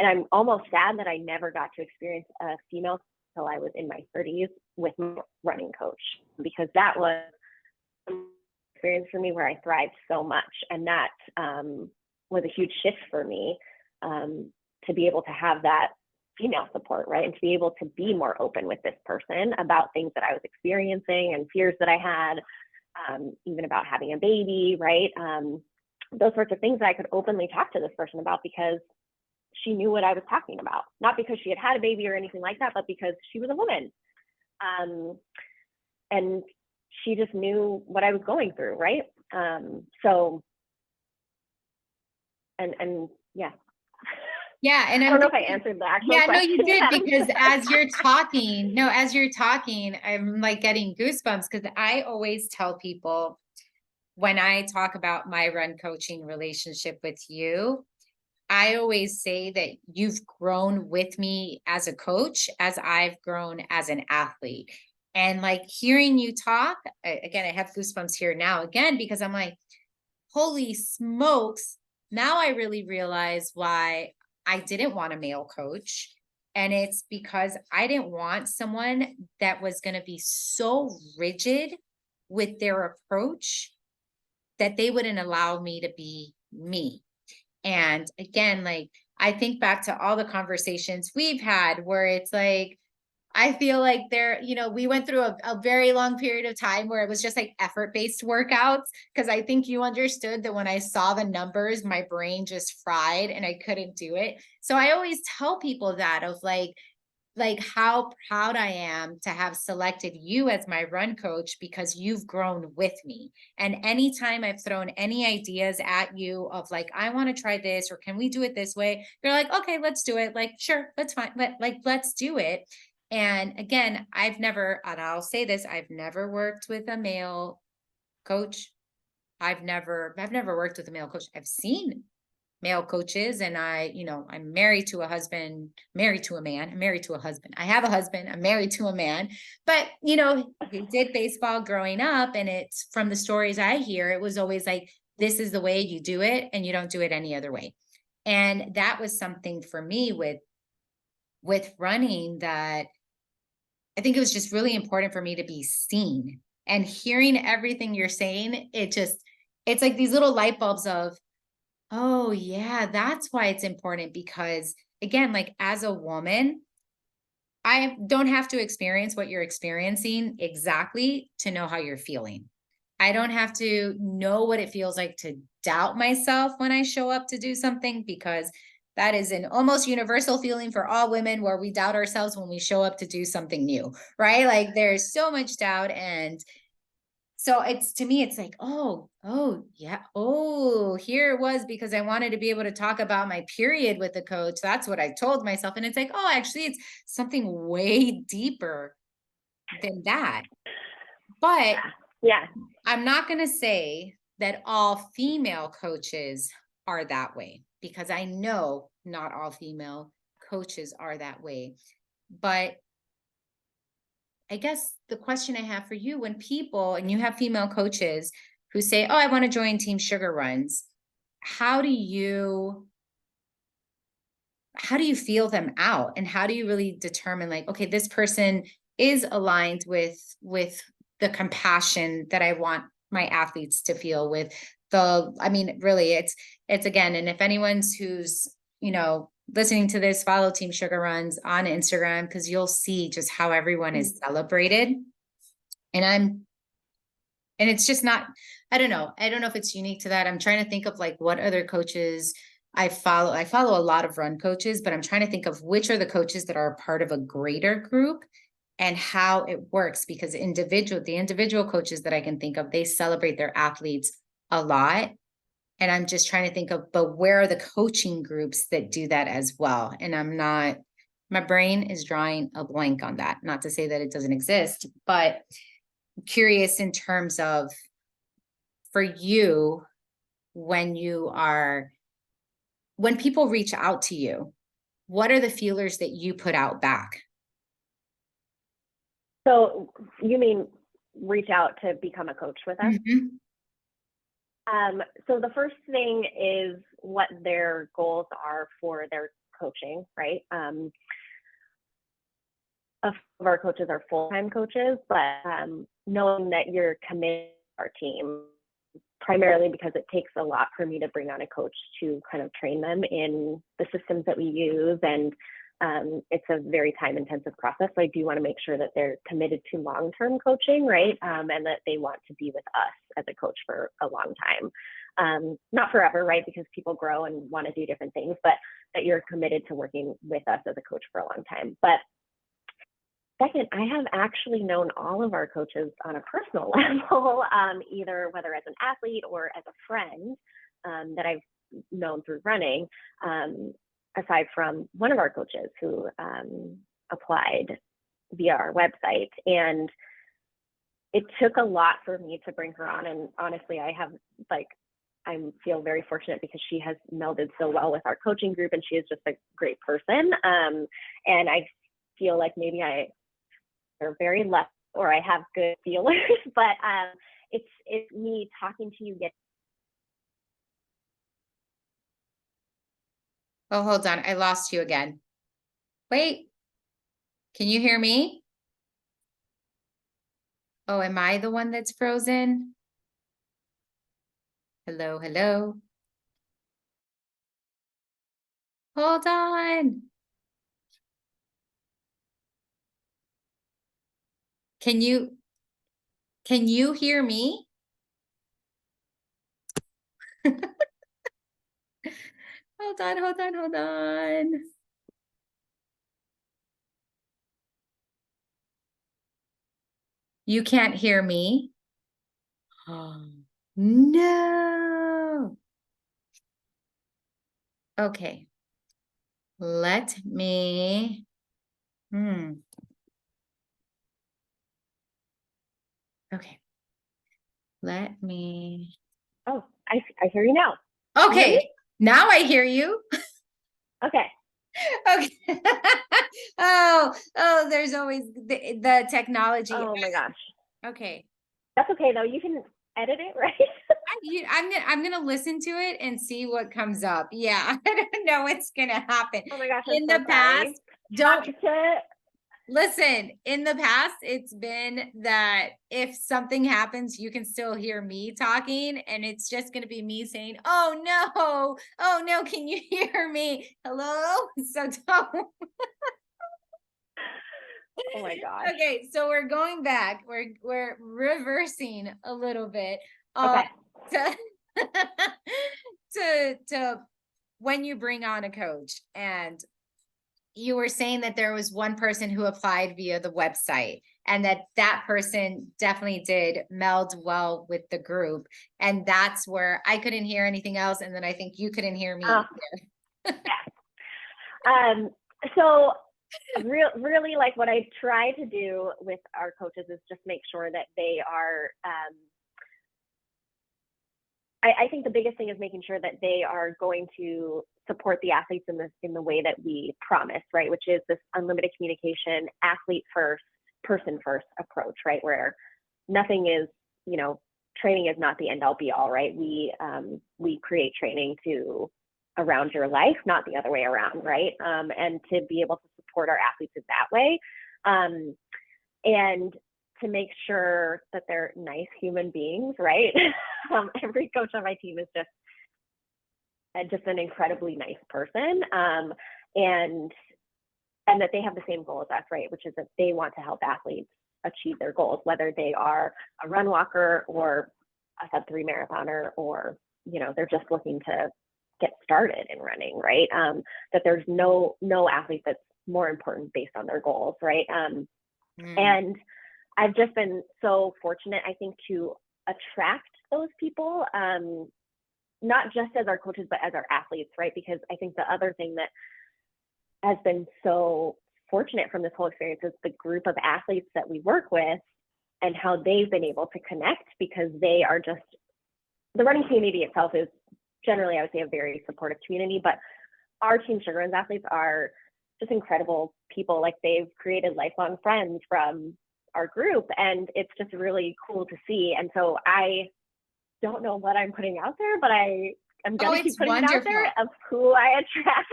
B: I'm almost sad that I never got to experience a female until I was in my 30s with my running coach, because that was an experience for me where I thrived so much. And that was a huge shift for me, to be able to have that female support, right? And to be able to be more open with this person about things that I was experiencing and fears that I had, even about having a baby, right? Those sorts of things that I could openly talk to this person about because she knew what I was talking about. Not because she had a baby or anything like that, but because she was a woman. And she just knew what I was going through, right? So, and yeah.
A: Yeah. And
B: I don't know if I answered the actual question.
A: No, you did, because as you're talking, I'm like getting goosebumps, because I always tell people when I talk about my run coaching relationship with you, I always say that you've grown with me as a coach, as I've grown as an athlete. And like hearing you talk, again, I have goosebumps here now again, because I'm like, holy smokes. Now I really realize why I didn't want a male coach. And it's because I didn't want someone that was going to be so rigid with their approach that they wouldn't allow me to be me. And again, like, I think back to all the conversations we've had where it's like, I feel like we went through a very long period of time where it was just like effort-based workouts. Cause I think you understood that when I saw the numbers, my brain just fried and I couldn't do it. So I always tell people that of like, like how proud I am to have selected you as my run coach because you've grown with me. And anytime I've thrown any ideas at you of like, I want to try this, or can we do it this way? You're like, okay, let's do it. Like, sure, that's fine. Let's do it. And again, and I'll say this, I've never worked with a male coach. I've never worked with a male coach. I've seen male coaches, and I'm married to a husband, married to a man, I'm married to a husband. I have a husband, I'm married to a man, but we did baseball growing up, and it's from the stories I hear, it was always like, this is the way you do it and you don't do it any other way. And that was something for me with running, that I think it was just really important for me to be seen. And hearing everything you're saying, it's like these little light bulbs of, oh, yeah, that's why it's important. Because again, like as a woman, I don't have to experience what you're experiencing exactly to know how you're feeling. I don't have to know what it feels like to doubt myself when I show up to do something, because that is an almost universal feeling for all women, where we doubt ourselves when we show up to do something new, right? Like there's so much doubt. And so to me, it's like, oh, yeah. Oh, here it was because I wanted to be able to talk about my period with the coach. That's what I told myself. And it's like, oh, actually, it's something way deeper than that. But
B: Yeah.
A: I'm not going to say that all female coaches are that way, because I know not all female coaches are that way. But I guess the question I have for you, when people, and you have female coaches who say, oh, I want to join Team Sugar Runs, how do you feel them out? And how do you really determine like, okay, this person is aligned with the compassion that I want my athletes to feel with really it's again, and if anyone's who's, listening to this, follow Team Sugar Runs on Instagram, because you'll see just how everyone is celebrated. And it's just not, I don't know if it's unique to that. I'm trying to think of like what other coaches I follow. I follow a lot of run coaches, but I'm trying to think of which are the coaches that are part of a greater group and how it works, because the individual coaches that I can think of, they celebrate their athletes a lot. And I'm just trying to think of, but where are the coaching groups that do that as well? And my brain is drawing a blank on that. Not to say that it doesn't exist, but I'm curious in terms of, for you, when people reach out to you, what are the feelers that you put out back?
B: So you mean reach out to become a coach with us?
A: Mm-hmm.
B: So the first thing is what their goals are for their coaching, right? Of our coaches are full-time coaches, but knowing that you're committed to our team, primarily because it takes a lot for me to bring on a coach to kind of train them in the systems that we use. And it's a very time-intensive process. So I do want to make sure that they're committed to long-term coaching, right? And that they want to be with us as a coach for a long time. Not forever, right? Because people grow and want to do different things, but that you're committed to working with us as a coach for a long time. But second, I have actually known all of our coaches on a personal level, either whether as an athlete or as a friend that I've known through running, aside from one of our coaches who applied via our website. And it took a lot for me to bring her on. And honestly, I feel very fortunate because she has melded so well with our coaching group, and she is just a great person. And I feel like maybe they're very left, or I have good feelers, but it's me talking to you.
A: Oh, hold on. I lost you again. Wait, can you hear me? Oh, am I the one that's frozen? Hello, hello. Hold on. Can you hear me? Hold on. You can't hear me? Oh, no. Okay. Let me, okay. Let me,
B: Oh, I hear you now. Can you hear me?
A: okay. Now I hear you.
B: Okay.
A: Okay. Oh, there's always the technology.
B: Oh my gosh.
A: Okay.
B: That's okay though. You can edit it, right?
A: I'm gonna listen to it and see what comes up. Yeah, I don't know what's gonna happen.
B: Oh my gosh, I'm
A: In
B: so
A: the past,
B: sorry.
A: don't
B: Have to
A: listen. In the past, it's been that if something happens, you can still hear me talking, and it's just gonna be me saying, oh no, can you hear me? Hello?" So don't.
B: Oh my gosh.
A: Okay, so we're going back. We're reversing a little bit.
B: Okay.
A: To to when you bring on a coach, and you were saying that there was one person who applied via the website, and that person definitely did meld well with the group, and that's where I couldn't hear anything else, and then I think you couldn't hear me either.
B: So really like what I try to do with our coaches is just make sure that they are, I think the biggest thing is making sure that they are going to support the athletes in the way that we promise, right? Which is this unlimited communication, athlete first, person first approach, right? Where nothing is, training is not the end all be all, right? We create training around your life, not the other way around, right? And to be able to support our athletes in that way. And to make sure that they're nice human beings, right? Every coach on my team is just an incredibly nice person, and that they have the same goal as us, right? Which is that they want to help athletes achieve their goals, whether they are a run walker or a sub-3 marathoner, or they're just looking to get started in running, right? That there's no athlete that's more important based on their goals, right? And I've just been so fortunate, I think, to attract those people, not just as our coaches, but as our athletes, right? Because I think the other thing that has been so fortunate from this whole experience is the group of athletes that we work with and how they've been able to connect, because they are just, the running community itself is generally, I would say, a very supportive community, but our Team Sugar Runs athletes are just incredible people. Like, they've created lifelong friends from our group, and it's just really cool to see. And so I don't know what I'm putting out there, but I'm going to keep putting it out there of who I attract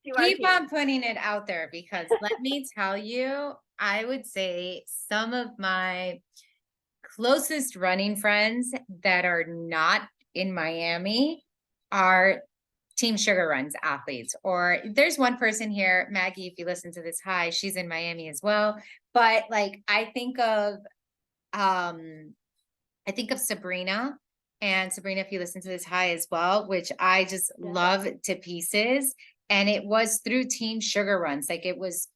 B: to our team.
A: Keep on putting it out there, because let me tell you, I would say some of my closest running friends that are not in Miami are Team Sugar Runs athletes. Or there's one person here, Maggie, if you listen to this, hi, she's in Miami as well. But like, I think of Sabrina. And Sabrina, if you listen to this, hi as well, which I just love to pieces. And it was through Team Sugar Runs. Like, it was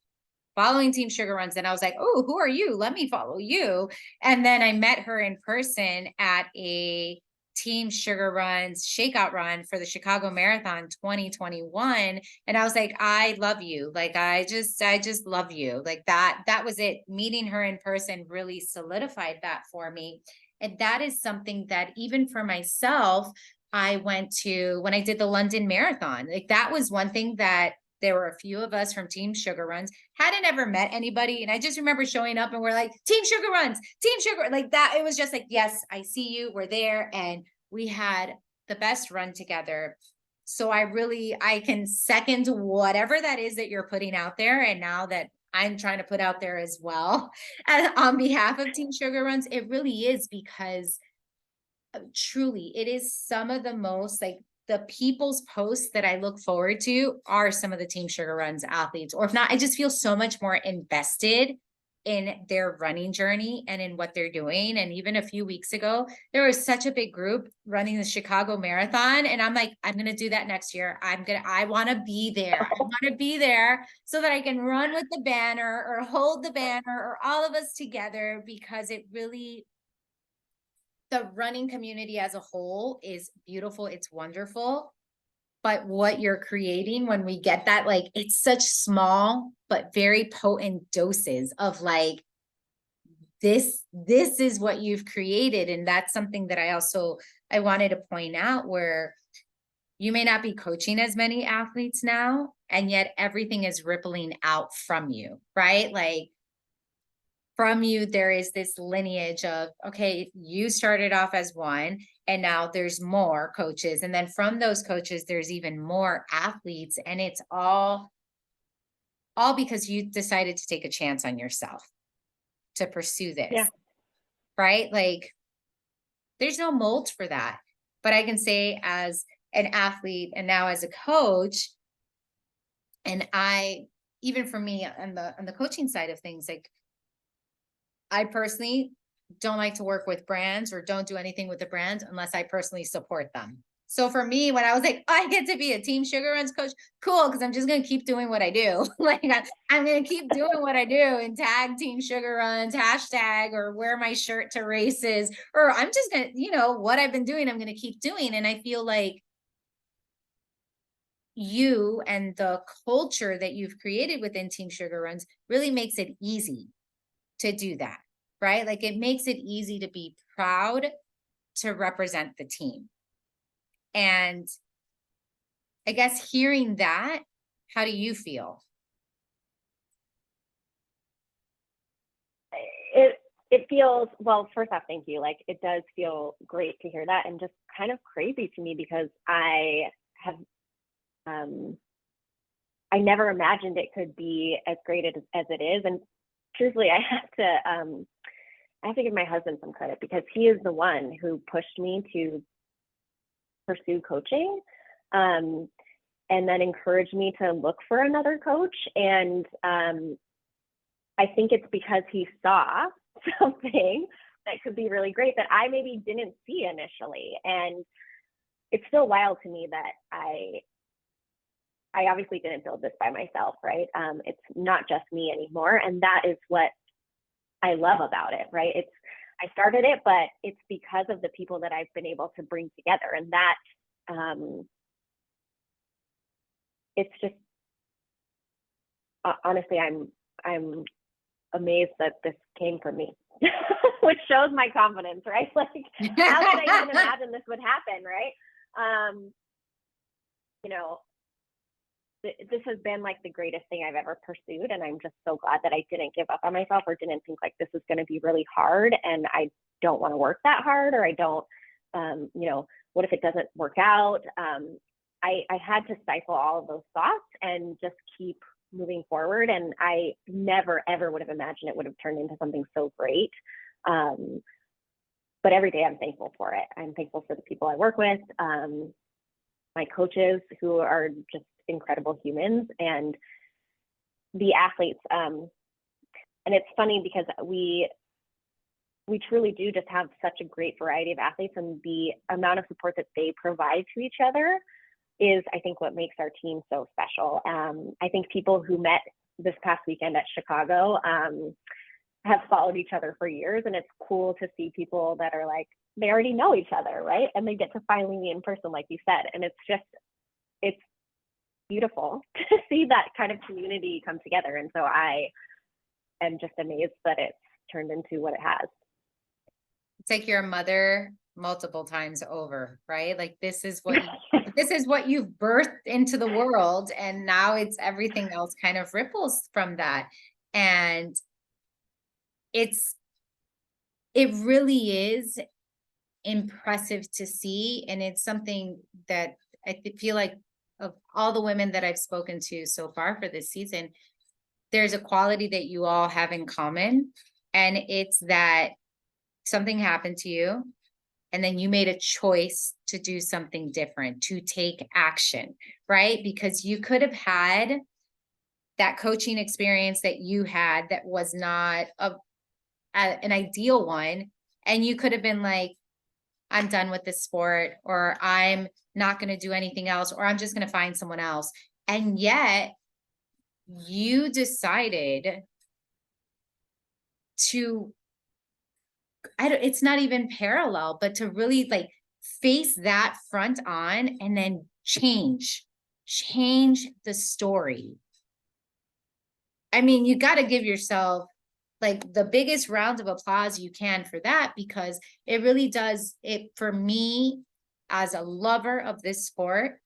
A: following Team Sugar Runs, and I was like, oh, who are you? Let me follow you. And then I met her in person at a Team Sugar Runs shakeout run for the Chicago Marathon 2021. And I was like, I love you. Like, I just love you. Like, that was it. Meeting her in person really solidified that for me. And that is something that even for myself, I went to when I did the London Marathon. Like, that was one thing that there were a few of us from Team Sugar Runs, hadn't ever met anybody. And I just remember showing up and we're like, Team Sugar Runs, Team Sugar, like that. It was just like, yes, I see you. We're there. And we had the best run together. So I can second whatever that is that you're putting out there. And now that I'm trying to put out there as well, and on behalf of Team Sugar Runs, it really is, because truly it is some of the most, like, the people's posts that I look forward to are some of the Team Sugar Runs athletes. Or if not, I just feel so much more invested in their running journey and in what they're doing. And even a few weeks ago, there was such a big group running the Chicago Marathon. And I'm like, I'm going to do that next year. I want to be there. I want to be there so that I can run with the banner or hold the banner or all of us together, because it really, the running community as a whole is beautiful. It's wonderful. But what you're creating when we get that, like, it's such small, but very potent doses of like, this is what you've created. And that's something that I wanted to point out, where you may not be coaching as many athletes now, and yet everything is rippling out from you, right? Like, from you, there is this lineage of, okay, you started off as one, and now there's more coaches. And then from those coaches, there's even more athletes. And it's all because you decided to take a chance on yourself to pursue this,
B: Yeah.
A: right? Like, there's no mold for that. But I can say, as an athlete and now as a coach, and even for me on the coaching side of things, like, I personally don't like to work with brands or don't do anything with the brands unless I personally support them. So for me, when I was like, I get to be a Team Sugar Runs coach, cool, because I'm just going to keep doing what I do. Like, I'm going to keep doing what I do and tag Team Sugar Runs, hashtag, or wear my shirt to races, or I'm just going to, what I've been doing, I'm going to keep doing. And I feel like you and the culture that you've created within Team Sugar Runs really makes it easy to do that, right? Like, it makes it easy to be proud to represent the team. And I guess hearing that, how do you feel?
B: It feels, well, first off, thank you. Like, it does feel great to hear that, and just kind of crazy to me, because I never imagined it could be as great as it is. And truthfully, I have to give my husband some credit, because he is the one who pushed me to pursue coaching, and then encouraged me to look for another coach. And I think it's because he saw something that could be really great that I maybe didn't see initially. And it's still wild to me that I obviously didn't build this by myself, right? It's not just me anymore. And that is what I love about it, right? I started it, but it's because of the people that I've been able to bring together. And that, it's just, honestly, I'm amazed that this came from me, which shows my confidence, right? Like, how could I even imagine this would happen, right? This has been like the greatest thing I've ever pursued. And I'm just so glad that I didn't give up on myself, or didn't think like this is going to be really hard and I don't want to work that hard, or I don't, what if it doesn't work out? I had to stifle all of those thoughts and just keep moving forward. And I never, ever would have imagined it would have turned into something so great. But every day I'm thankful for it. I'm thankful for the people I work with, my coaches, who are just incredible humans, and the athletes. And it's funny, because we truly do just have such a great variety of athletes, and the amount of support that they provide to each other is, I think, what makes our team so special. I think people who met this past weekend at Chicago have followed each other for years, and it's cool to see people that are like, they already know each other, right? And they get to finally meet in person, like you said. And it's beautiful to see that kind of community come together. And so I am just amazed that it's turned into what it has.
A: It's like you're a mother multiple times over, right? Like, this is what you've birthed into the world, and now it's everything else kind of ripples from that. And it really is impressive to see. And it's something that I feel like, of all the women that I've spoken to so far for this season, there's a quality that you all have in common. And it's that something happened to you, and then you made a choice to do something different, to take action, right? Because you could have had that coaching experience that you had that was not an ideal one. And you could have been like, I'm done with this sport, or I'm not going to do anything else, or I'm just going to find someone else. And yet you decided to, it's not even parallel, but to really like face that front on and then change the story. I mean, you got to give yourself like the biggest round of applause you can for that, because it really does it for me as a lover of this sport.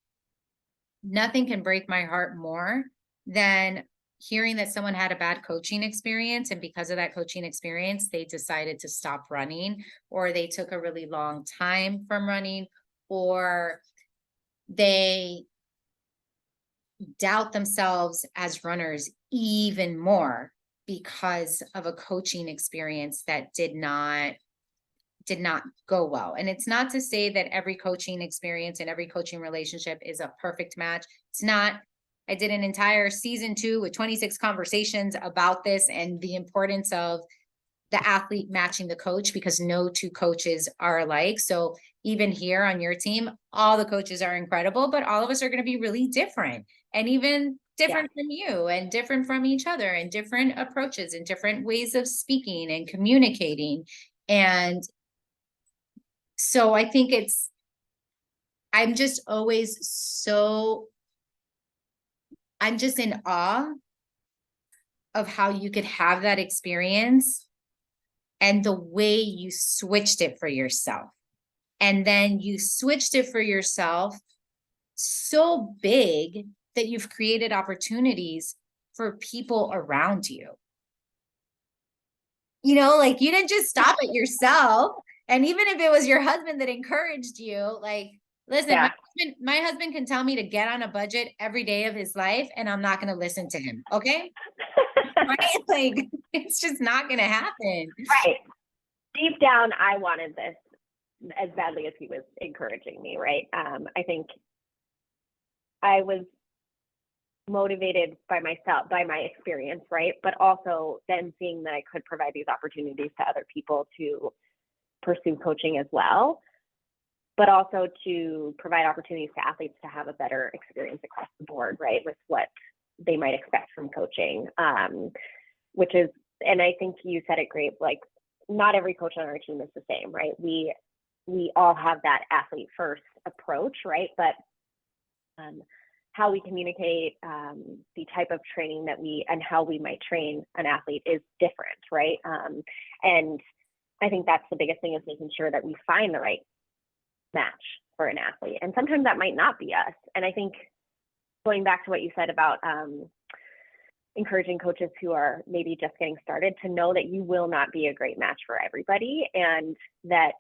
A: Nothing can break my heart more than hearing that someone had a bad coaching experience, and because of that coaching experience, they decided to stop running, or they took a really long time from running, or they doubt themselves as runners even more because of a coaching experience that did not go well. And it's not to say that every coaching experience and every coaching relationship is a perfect match. It's not. I did an entire season 2 with 26 conversations about this and the importance of the athlete matching the coach, because no two coaches are alike. So even here on your team, all the coaches are incredible, but all of us are going to be really different, and even different from you, and different from each other, and different approaches and different ways of speaking and communicating. And so I think I'm just always I'm just in awe of how you could have that experience and the way you switched it for yourself. And then you switched it for yourself so big that you've created opportunities for people around you. You know, like you didn't just stop at yourself. And even if it was your husband that encouraged you, like, listen, my husband can tell me to get on a budget every day of his life, and I'm not going to listen to him. Okay. Right? Like, it's just not going to happen.
B: Right. Deep down, I wanted this as badly as he was encouraging me. Right. I think I was motivated by myself, by my experience. Right. But also then seeing that I could provide these opportunities to other people to pursue coaching as well, but also to provide opportunities to athletes to have a better experience across the board, right, with what they might expect from coaching, which is, and I think you said it great, like not every coach on our team is the same, right? We all have that athlete first approach, right? But how we communicate, the type of training that and how we might train an athlete is different, right? And I think that's the biggest thing, is making sure that we find the right match for an athlete. And sometimes that might not be us. And I think going back to what you said about encouraging coaches who are maybe just getting started, to know that you will not be a great match for everybody, and that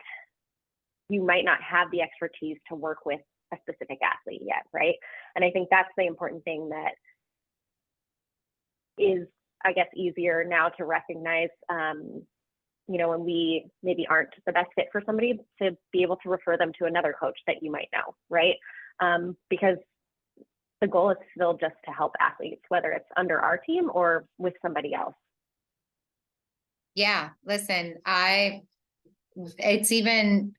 B: you might not have the expertise to work with a specific athlete yet, right? And I think that's the important thing that is, I guess, easier now to recognize, you know, when we maybe aren't the best fit for somebody, to be able to refer them to another coach that you might know, right? Because the goal is still just to help athletes, whether it's under our team or with somebody else.
A: Yeah, listen, it's even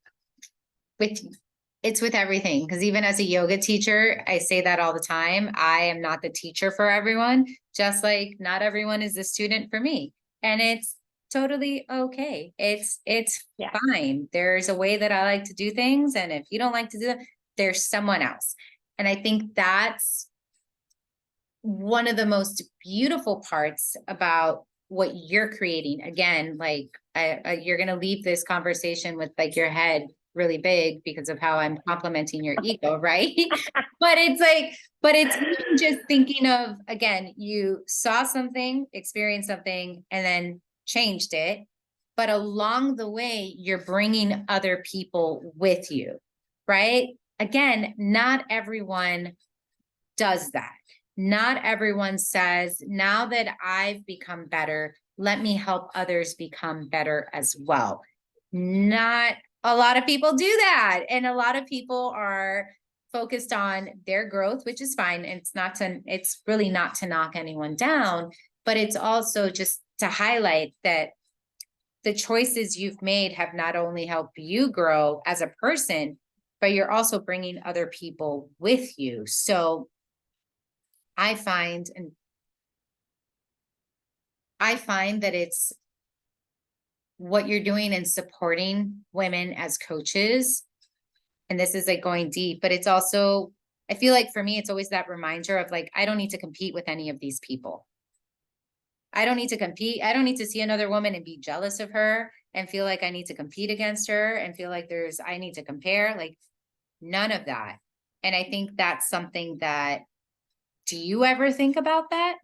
A: with everything, because even as a yoga teacher, I say that all the time. I am not the teacher for everyone, just like not everyone is the student for me. And it's totally okay. It's fine. There's a way that I like to do things. And if you don't like to do it, there's someone else. And I think that's one of the most beautiful parts about what you're creating. Again, like you're going to leave this conversation with like your head really big because of how I'm complimenting your ego, right? But it's even just thinking of, again, you saw something, experienced something, and then changed it. But along the way, you're bringing other people with you, right? Again, not everyone does that. Not everyone says, now that I've become better, let me help others become better as well. Not a lot of people do that. And a lot of people are focused on their growth, which is fine. And it's really not to knock anyone down, but it's also just to highlight that the choices you've made have not only helped you grow as a person, but you're also bringing other people with you. So I find that it's what you're doing and supporting women as coaches. And this is like going deep, but it's also, I feel like for me, it's always that reminder of like, I don't need to compete with any of these people. I don't need to compete. I don't need to see another woman and be jealous of her and feel like I need to compete against her and feel like I need to compare, like none of that. And I think that's something that, do you ever think about that?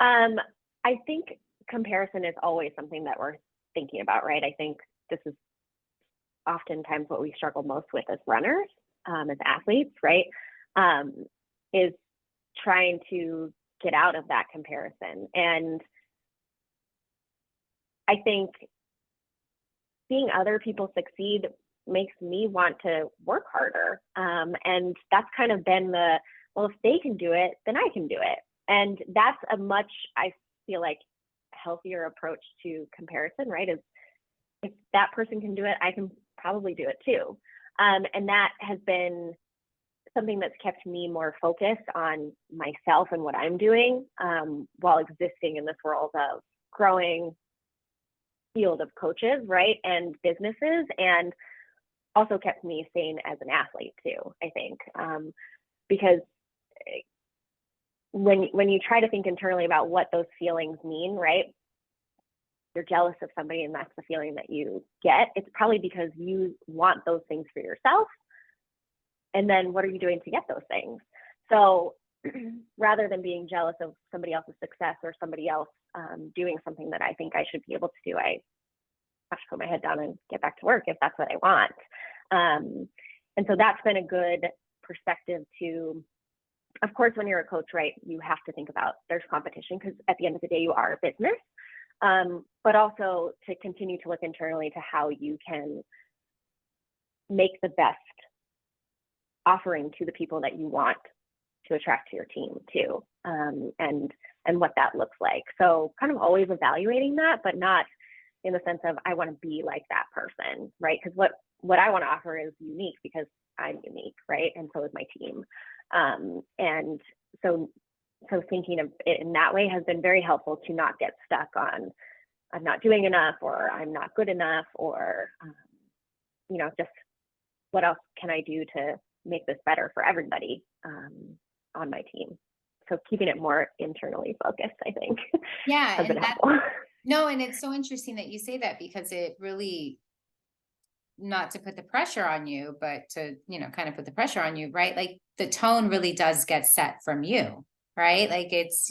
B: I think comparison is always something that we're thinking about, right? I think this is oftentimes what we struggle most with as runners, as athletes, right? Is trying to get out of that comparison. And I think seeing other people succeed makes me want to work harder. And that's kind of been well, if they can do it, then I can do it. And that's a much, I feel like, healthier approach to comparison, right? Is if that person can do it, I can probably do it too. And that has been something that's kept me more focused on myself and what I'm doing, while existing in this world of growing field of coaches, right? And businesses, and also kept me sane as an athlete too, I think. Because when you try to think internally about what those feelings mean, right? You're jealous of somebody and that's the feeling that you get. It's probably because you want those things for yourself. And then what are you doing to get those things? So rather than being jealous of somebody else's success or somebody else doing something that I think I should be able to do, I have to put my head down and get back to work if that's what I want. And so that's been a good perspective to, of course, when you're a coach, right, you have to think about there's competition because at the end of the day, you are a business, but also to continue to look internally to how you can make the best offering to the people that you want to attract to your team too, and what that looks like. So kind of always evaluating that, but not in the sense of I want to be like that person, right? Because what I want to offer is unique because I'm unique, right? And so is my team. And so thinking of it in that way has been very helpful to not get stuck on I'm not doing enough or I'm not good enough or, just what else can I do to make this better for everybody on my team. So keeping it more internally focused, I think,
A: Yeah.
B: has been
A: And
B: helpful.
A: no, and it's so interesting that you say that because it really, not to put the pressure on you, but to, kind of put the pressure on you, right? Like the tone really does get set from you, right? Like it's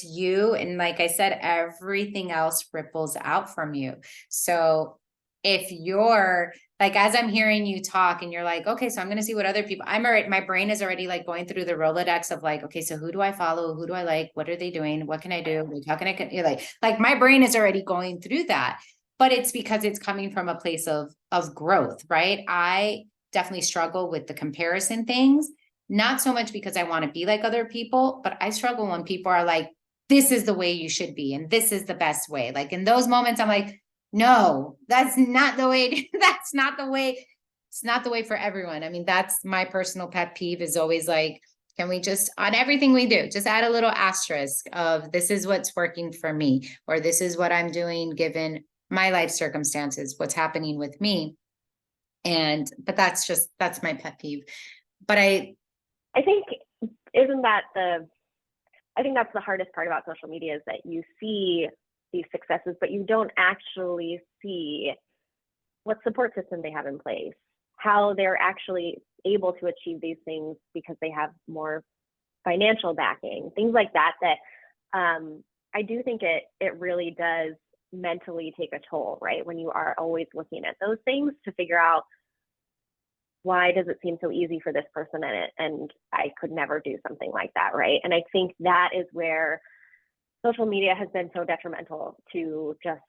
A: you. And like I said, everything else ripples out from you. So if you're like, as I'm hearing you talk and you're like, okay, so I'm going to see what other people, my brain is already like going through the Rolodex of like, okay, so who do I follow? Who do I like? What are they doing? What can I do? Like, how can I, you're like my brain is already going through that. But it's because it's coming from a place of growth, right? I definitely struggle with the comparison things, not so much because I want to be like other people, but I struggle when people are like, this is the way you should be, and this is the best way. Like in those moments, I'm like, no, that's not the way. That's not the way. It's not the way for everyone. I mean, that's my personal pet peeve is always like, can we just, on everything we do, just add a little asterisk of this is what's working for me, or this is what I'm doing given my life circumstances, what's happening with me. But that's my pet peeve. But
B: I think, I think that's the hardest part about social media is that you see these successes, but you don't actually see what support system they have in place, how they're actually able to achieve these things because they have more financial backing, things like that, I do think it really does mentally take a toll, right? When you are always looking at those things to figure out why does it seem so easy for this person and I could never do something like that, right? And I think that is where social media has been so detrimental to just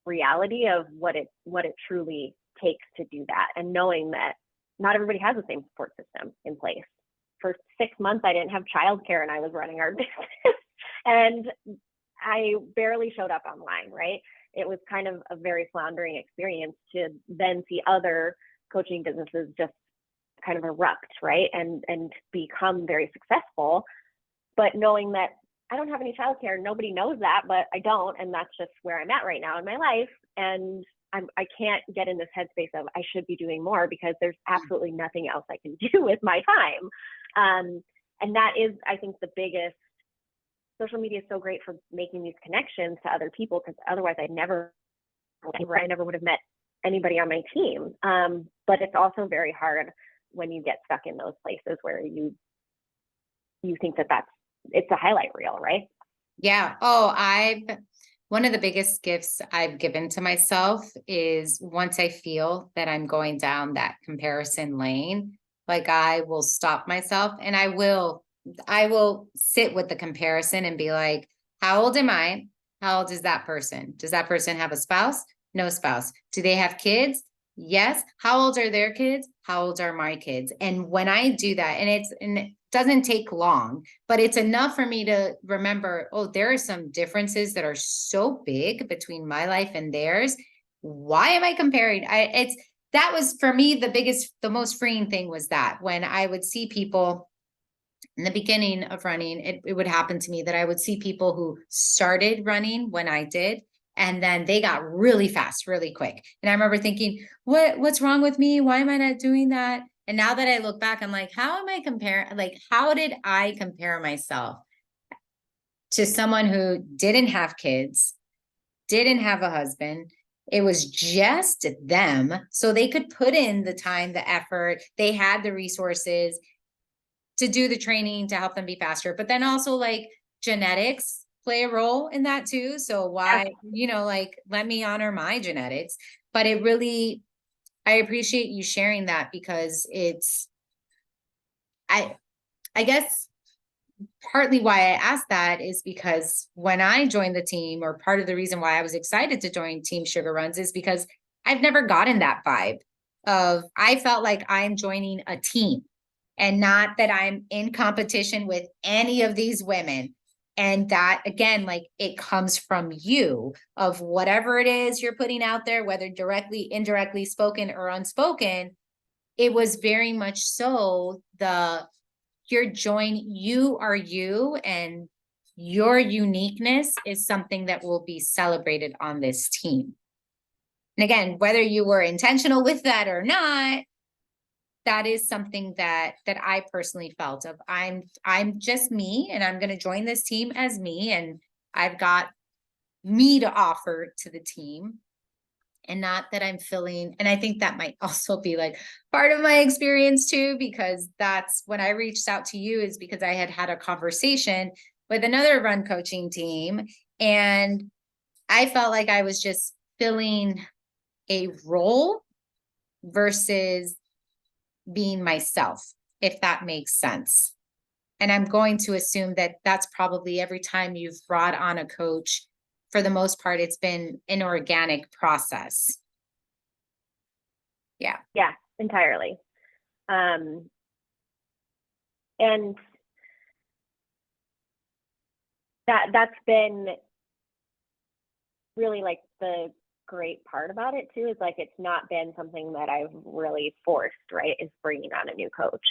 B: reality of what it truly takes to do that, and knowing that not everybody has the same support system in place. For 6 months, I didn't have childcare and I was running our business, and I barely showed up online, right? It was kind of a very floundering experience to then see other coaching businesses just kind of erupt, right? And become very successful. But knowing that I don't have any childcare, nobody knows that, but I don't. And that's just where I'm at right now in my life. And I can't get in this headspace of I should be doing more, because there's absolutely nothing else I can do with my time. And that is, I think, the biggest. Social media is so great for making these connections to other people, because otherwise I never would have met anybody on my team. But it's also very hard when you get stuck in those places where you think that it's a highlight reel, right?
A: Yeah. One of the biggest gifts I've given to myself is once I feel that I'm going down that comparison lane, like I will stop myself and I will sit with the comparison and be like, how old am I? How old is that person? Does that person have a spouse? No spouse. Do they have kids? Yes. How old are their kids? How old are my kids? And when I do that, and it doesn't take long, but it's enough for me to remember, oh, there are some differences that are so big between my life and theirs. Why am I comparing? That was for me, the most freeing thing was that when I would see people in the beginning of running, it would happen to me that I would see people who started running when I did, and then they got really fast, really quick. And I remember thinking, what's wrong with me? Why am I not doing that? And now that I look back, I'm like, how am I comparing? Like, how did I compare myself to someone who didn't have kids, didn't have a husband? It was just them. So they could put in the time, the effort, they had the resources to do the training to help them be faster. But then also like genetics play a role in that too. So why, like, let me honor my genetics. But I appreciate you sharing that, because I guess partly why I asked that is because when I joined the team, or part of the reason why I was excited to join Team Sugar Runs, is because I've never gotten that vibe of, I felt like I'm joining a team and not that I'm in competition with any of these women. And that, again, like, it comes from you, of whatever it is you're putting out there, whether directly, indirectly, spoken or unspoken. It was very much so you are you, and your uniqueness is something that will be celebrated on this team. And again, whether you were intentional with that or not, that is something that I personally felt of, I'm just me, and I'm going to join this team as me, and I've got me to offer to the team, and not that I'm filling. And I think that might also be like part of my experience too, because that's when I reached out to you, is because I had a conversation with another run coaching team, and I felt like I was just filling a role versus being myself, if that makes sense. And I'm going to assume that that's probably every time you've brought on a coach, for the most part, it's been an organic process. Yeah.
B: Yeah, entirely. And that's been really like the great part about it too, is like, it's not been something that I've really forced, right? Is bringing on a new coach.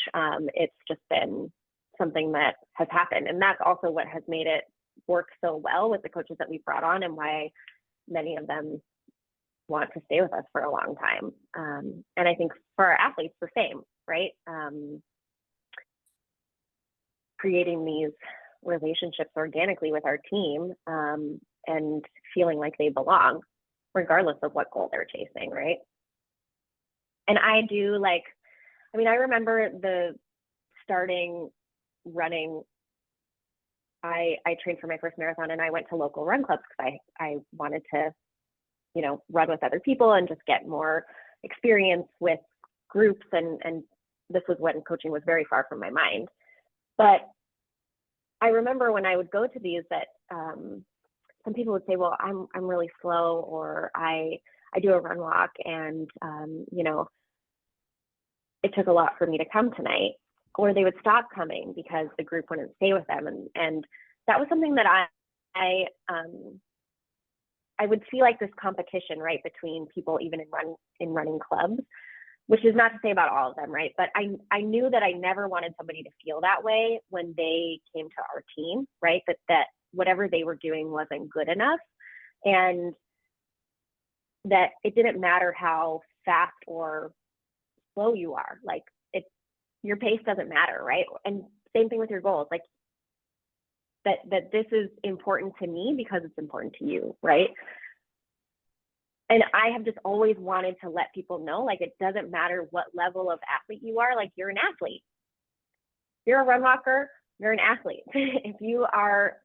B: It's just been something that has happened. And that's also what has made it work so well with the coaches that we brought on, and why many of them want to stay with us for a long time. And I think for our athletes, the same, right? Creating these relationships organically with our team, and feeling like they belong, regardless of what goal they're chasing, right? And I remember the starting running, I trained for my first marathon, and I went to local run clubs because I wanted to, run with other people and just get more experience with groups. And this was when coaching was very far from my mind. But I remember when I would go to these that some people would say, well, I'm really slow, or I I do a run walk, and it took a lot for me to come tonight. Or they would stop coming because the group wouldn't stay with them, and that was something that I would see like this competition, right, between people even in running clubs, which is not to say about all of them, right? But I knew that I never wanted somebody to feel that way when they came to our team, right? That whatever they were doing wasn't good enough, and that it didn't matter how fast or slow you are. Like, your pace doesn't matter, right? And same thing with your goals. Like, that this is important to me because it's important to you, right? And I have just always wanted to let people know, like, it doesn't matter what level of athlete you are, like, you're an athlete. You're a run walker, you're an athlete. If you are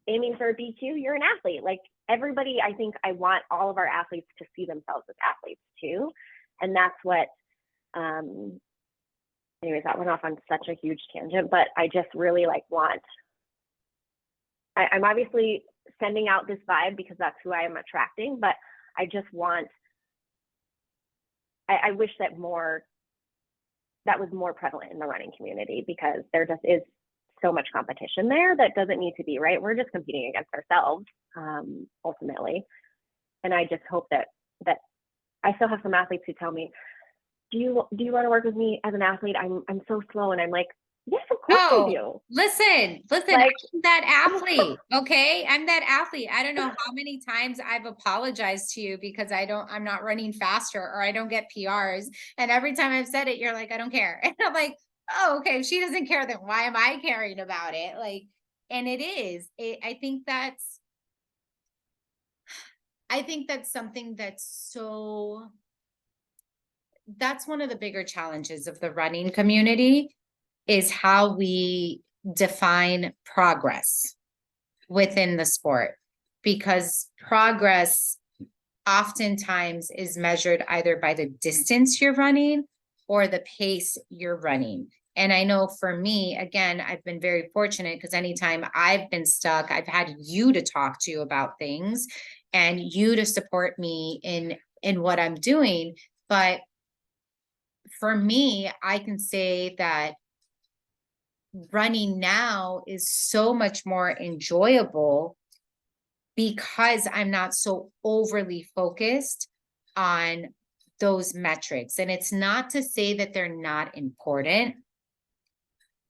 B: aiming for a BQ, you're an athlete. Like, everybody, I think I want all of our athletes to see themselves as athletes too. And that's what, anyways, that went off on such a huge tangent, but I just really like I'm obviously sending out this vibe because that's who I am attracting, but I just want, I wish that was more prevalent in the running community, because there just is so much competition there that doesn't need to be, right? We're just competing against ourselves, ultimately. And I just hope that I still have some athletes who tell me, do you want to work with me as an athlete? I'm so slow. And I'm like, yes, of course I do.
A: Listen,
B: Like,
A: I'm that athlete. Okay. I'm that athlete. I don't know how many times I've apologized to you because I'm not running faster, or I don't get PRs. And every time I've said it, you're like, I don't care. And I'm like, oh, okay. If she doesn't care, then why am I caring about it? Like, and I think that's something that's one of the bigger challenges of the running community, is how we define progress within the sport, because progress oftentimes is measured either by the distance you're running or the pace you're running. And I know for me, again, I've been very fortunate because anytime I've been stuck, I've had you to talk to about things and you to support me in what I'm doing. But for me, I can say that running now is so much more enjoyable because I'm not so overly focused on those metrics. And it's not to say that they're not important,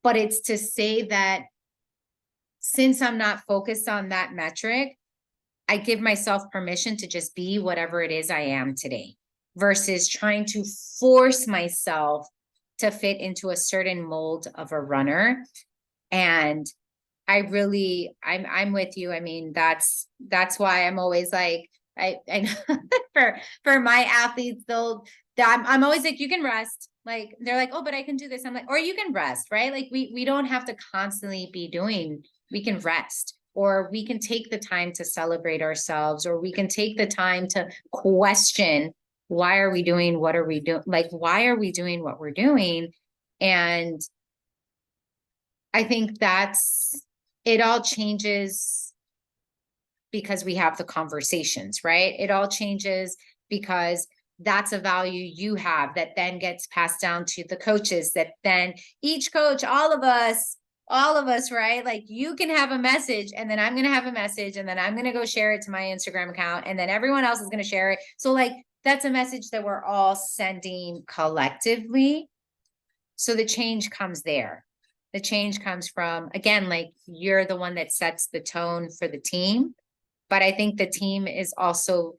A: but it's to say that since I'm not focused on that metric, I give myself permission to just be whatever it is I am today, versus trying to force myself to fit into a certain mold of a runner. And I'm with you. I mean, that's why I'm always like, I for my athletes, I'm always like, you can rest. Like, they're like, oh, but I can do this. I'm like, or you can rest, right? Like, we don't have to constantly we can rest, or we can take the time to celebrate ourselves, or we can take the time to question, why are we doing what are we doing? Like, why are we doing what we're doing? And I think it all changes because we have the conversations, right? It all changes because that's a value you have that then gets passed down to the coaches, that then each coach, all of us, right? Like, you can have a message, and then I'm going to have a message, and then I'm going to go share it to my Instagram account, and then everyone else is going to share it. So like, that's a message that we're all sending collectively. So the change comes there. The change comes from, again, like, you're the one that sets the tone for the team. But I think the team is also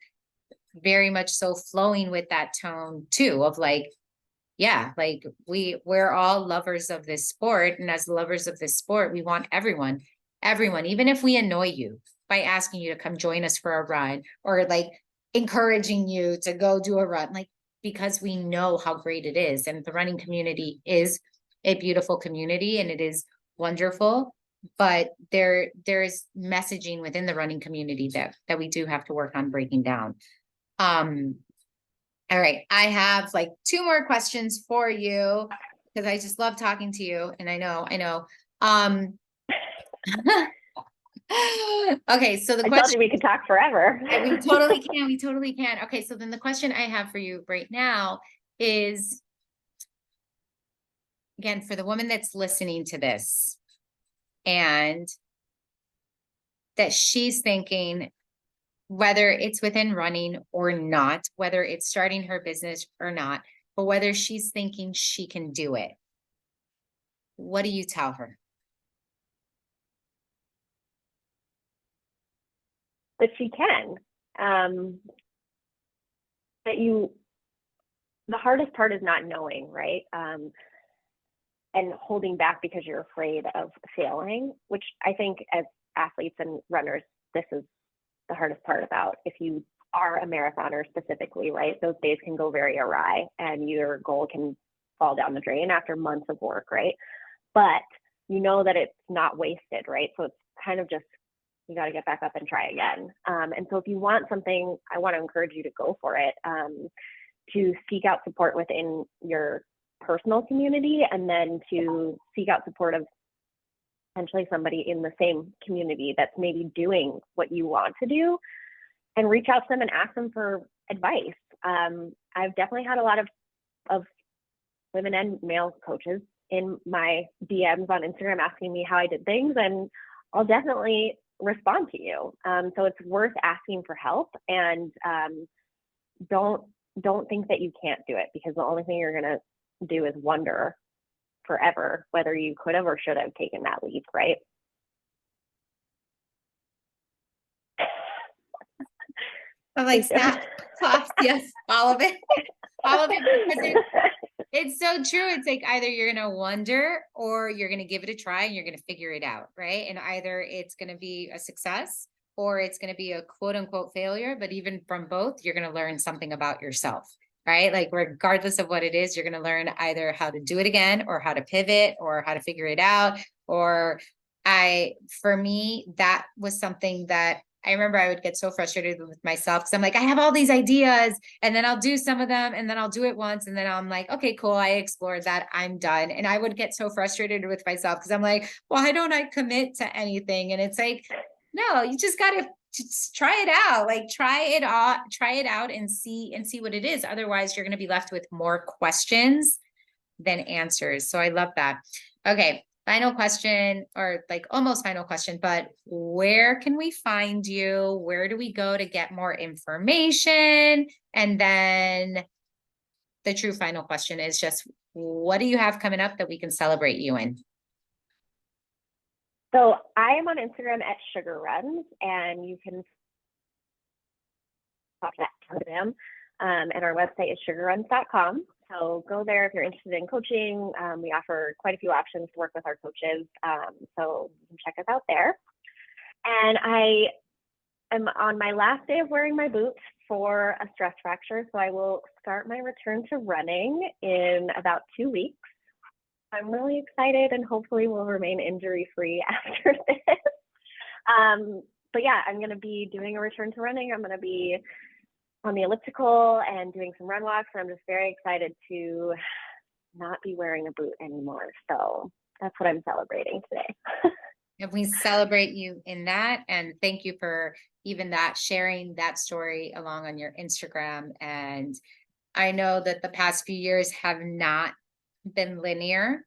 A: very much so flowing with that tone too, of like, yeah, like, we're all lovers of this sport. And as lovers of this sport, we want everyone, even if we annoy you by asking you to come join us for a run, or like encouraging you to go do a run, like, because we know how great it is. And the running community is a beautiful community, and it is wonderful. But there's messaging within the running community that we do have to work on breaking down. All right. I have like 2 more questions for you, because I just love talking to you. And I know. Okay, so the
B: I told
A: question,
B: you we could talk forever.
A: we totally can, we totally can. Okay, so then the question I have for you right now is, again, for the woman that's listening to this and that she's thinking, whether it's within running or not, whether it's starting her business or not, but whether she's thinking she can do it, what do you tell her?
B: That she can. That the hardest part is not knowing, right? And holding back because you're afraid of failing, which I think as athletes and runners, this is the hardest part about. If you are a marathoner specifically, right? Those days can go very awry and your goal can fall down the drain after months of work, right? But you know that it's not wasted, right? So it's kind of just, you got to get back up and try again. And so if you want something, I want to encourage you to go for it, to seek out support within your personal community, and then to seek out support of potentially somebody in the same community that's maybe doing what you want to do, and reach out to them and ask them for advice. I've definitely had a lot of women and male coaches in my DMs on Instagram asking me how I did things, and I'll definitely respond to you. So it's worth asking for help, and don't think that you can't do it, because the only thing you're going to do is wonder forever whether you could have or should have taken that leap, right?
A: I'm like, snap, claps, yes, all of it. All of it, because it's so true. It's like either you're going to wonder or you're going to give it a try and you're going to figure it out, right? And either it's going to be a success or it's going to be a quote unquote failure. But even from both, you're going to learn something about yourself, right? Like regardless of what it is, you're going to learn either how to do it again or how to pivot or how to figure it out. Or for me, that was something that I remember I would get so frustrated with myself because I'm like, I have all these ideas and then I'll do some of them and then I'll do it once. And then I'm like, okay, cool. I explored that. I'm done. And I would get so frustrated with myself because I'm like, why don't I commit to anything? And it's like, no, you just got to just try it out. Like try it out and see what it is. Otherwise you're going to be left with more questions than answers. So I love that. Okay. Final question, or like almost final question, but where can we find you? Where do we go to get more information? And then the true final question is just, what do you have coming up that we can celebrate you in?
B: So I am on Instagram at Sugar Runs, and you can talk to that. And our website is sugarruns.com. So go there if you're interested in coaching. We offer quite a few options to work with our coaches. So you can check us out there. And I am on my last day of wearing my boots for a stress fracture. So I will start my return to running in about 2 weeks. I'm really excited and hopefully will remain injury-free after this. But yeah, I'm going to be doing a return to running. I'm going to be on the elliptical and doing some run walks. And I'm just very excited to not be wearing a boot anymore. So that's what I'm celebrating today.
A: And we celebrate you in that. And thank you for even that, sharing that story along on your Instagram. And I know that the past few years have not been linear,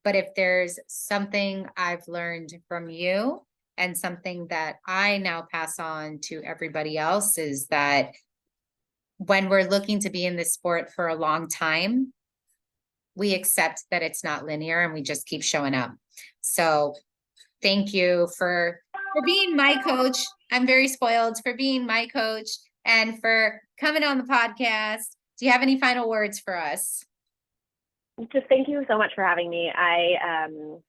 A: but if there's something I've learned from you and something that I now pass on to everybody else is that when we're looking to be in this sport for a long time, we accept that it's not linear and we just keep showing up. So thank you for being my coach. I'm very spoiled for being my coach and for coming on the podcast. Do you have any final words for us?
B: Just thank you so much for having me. I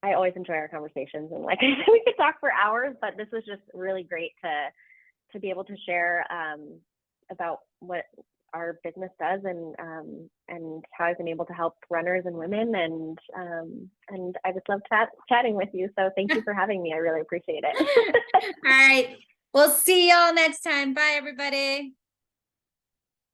B: always enjoy our conversations, and like I said, we could talk for hours, but this was just really great to be able to share about what our business does and how I've been able to help runners and women, and I just love chatting with you. So thank you for having me. I really appreciate it.
A: All right. We'll see y'all next time. Bye, everybody.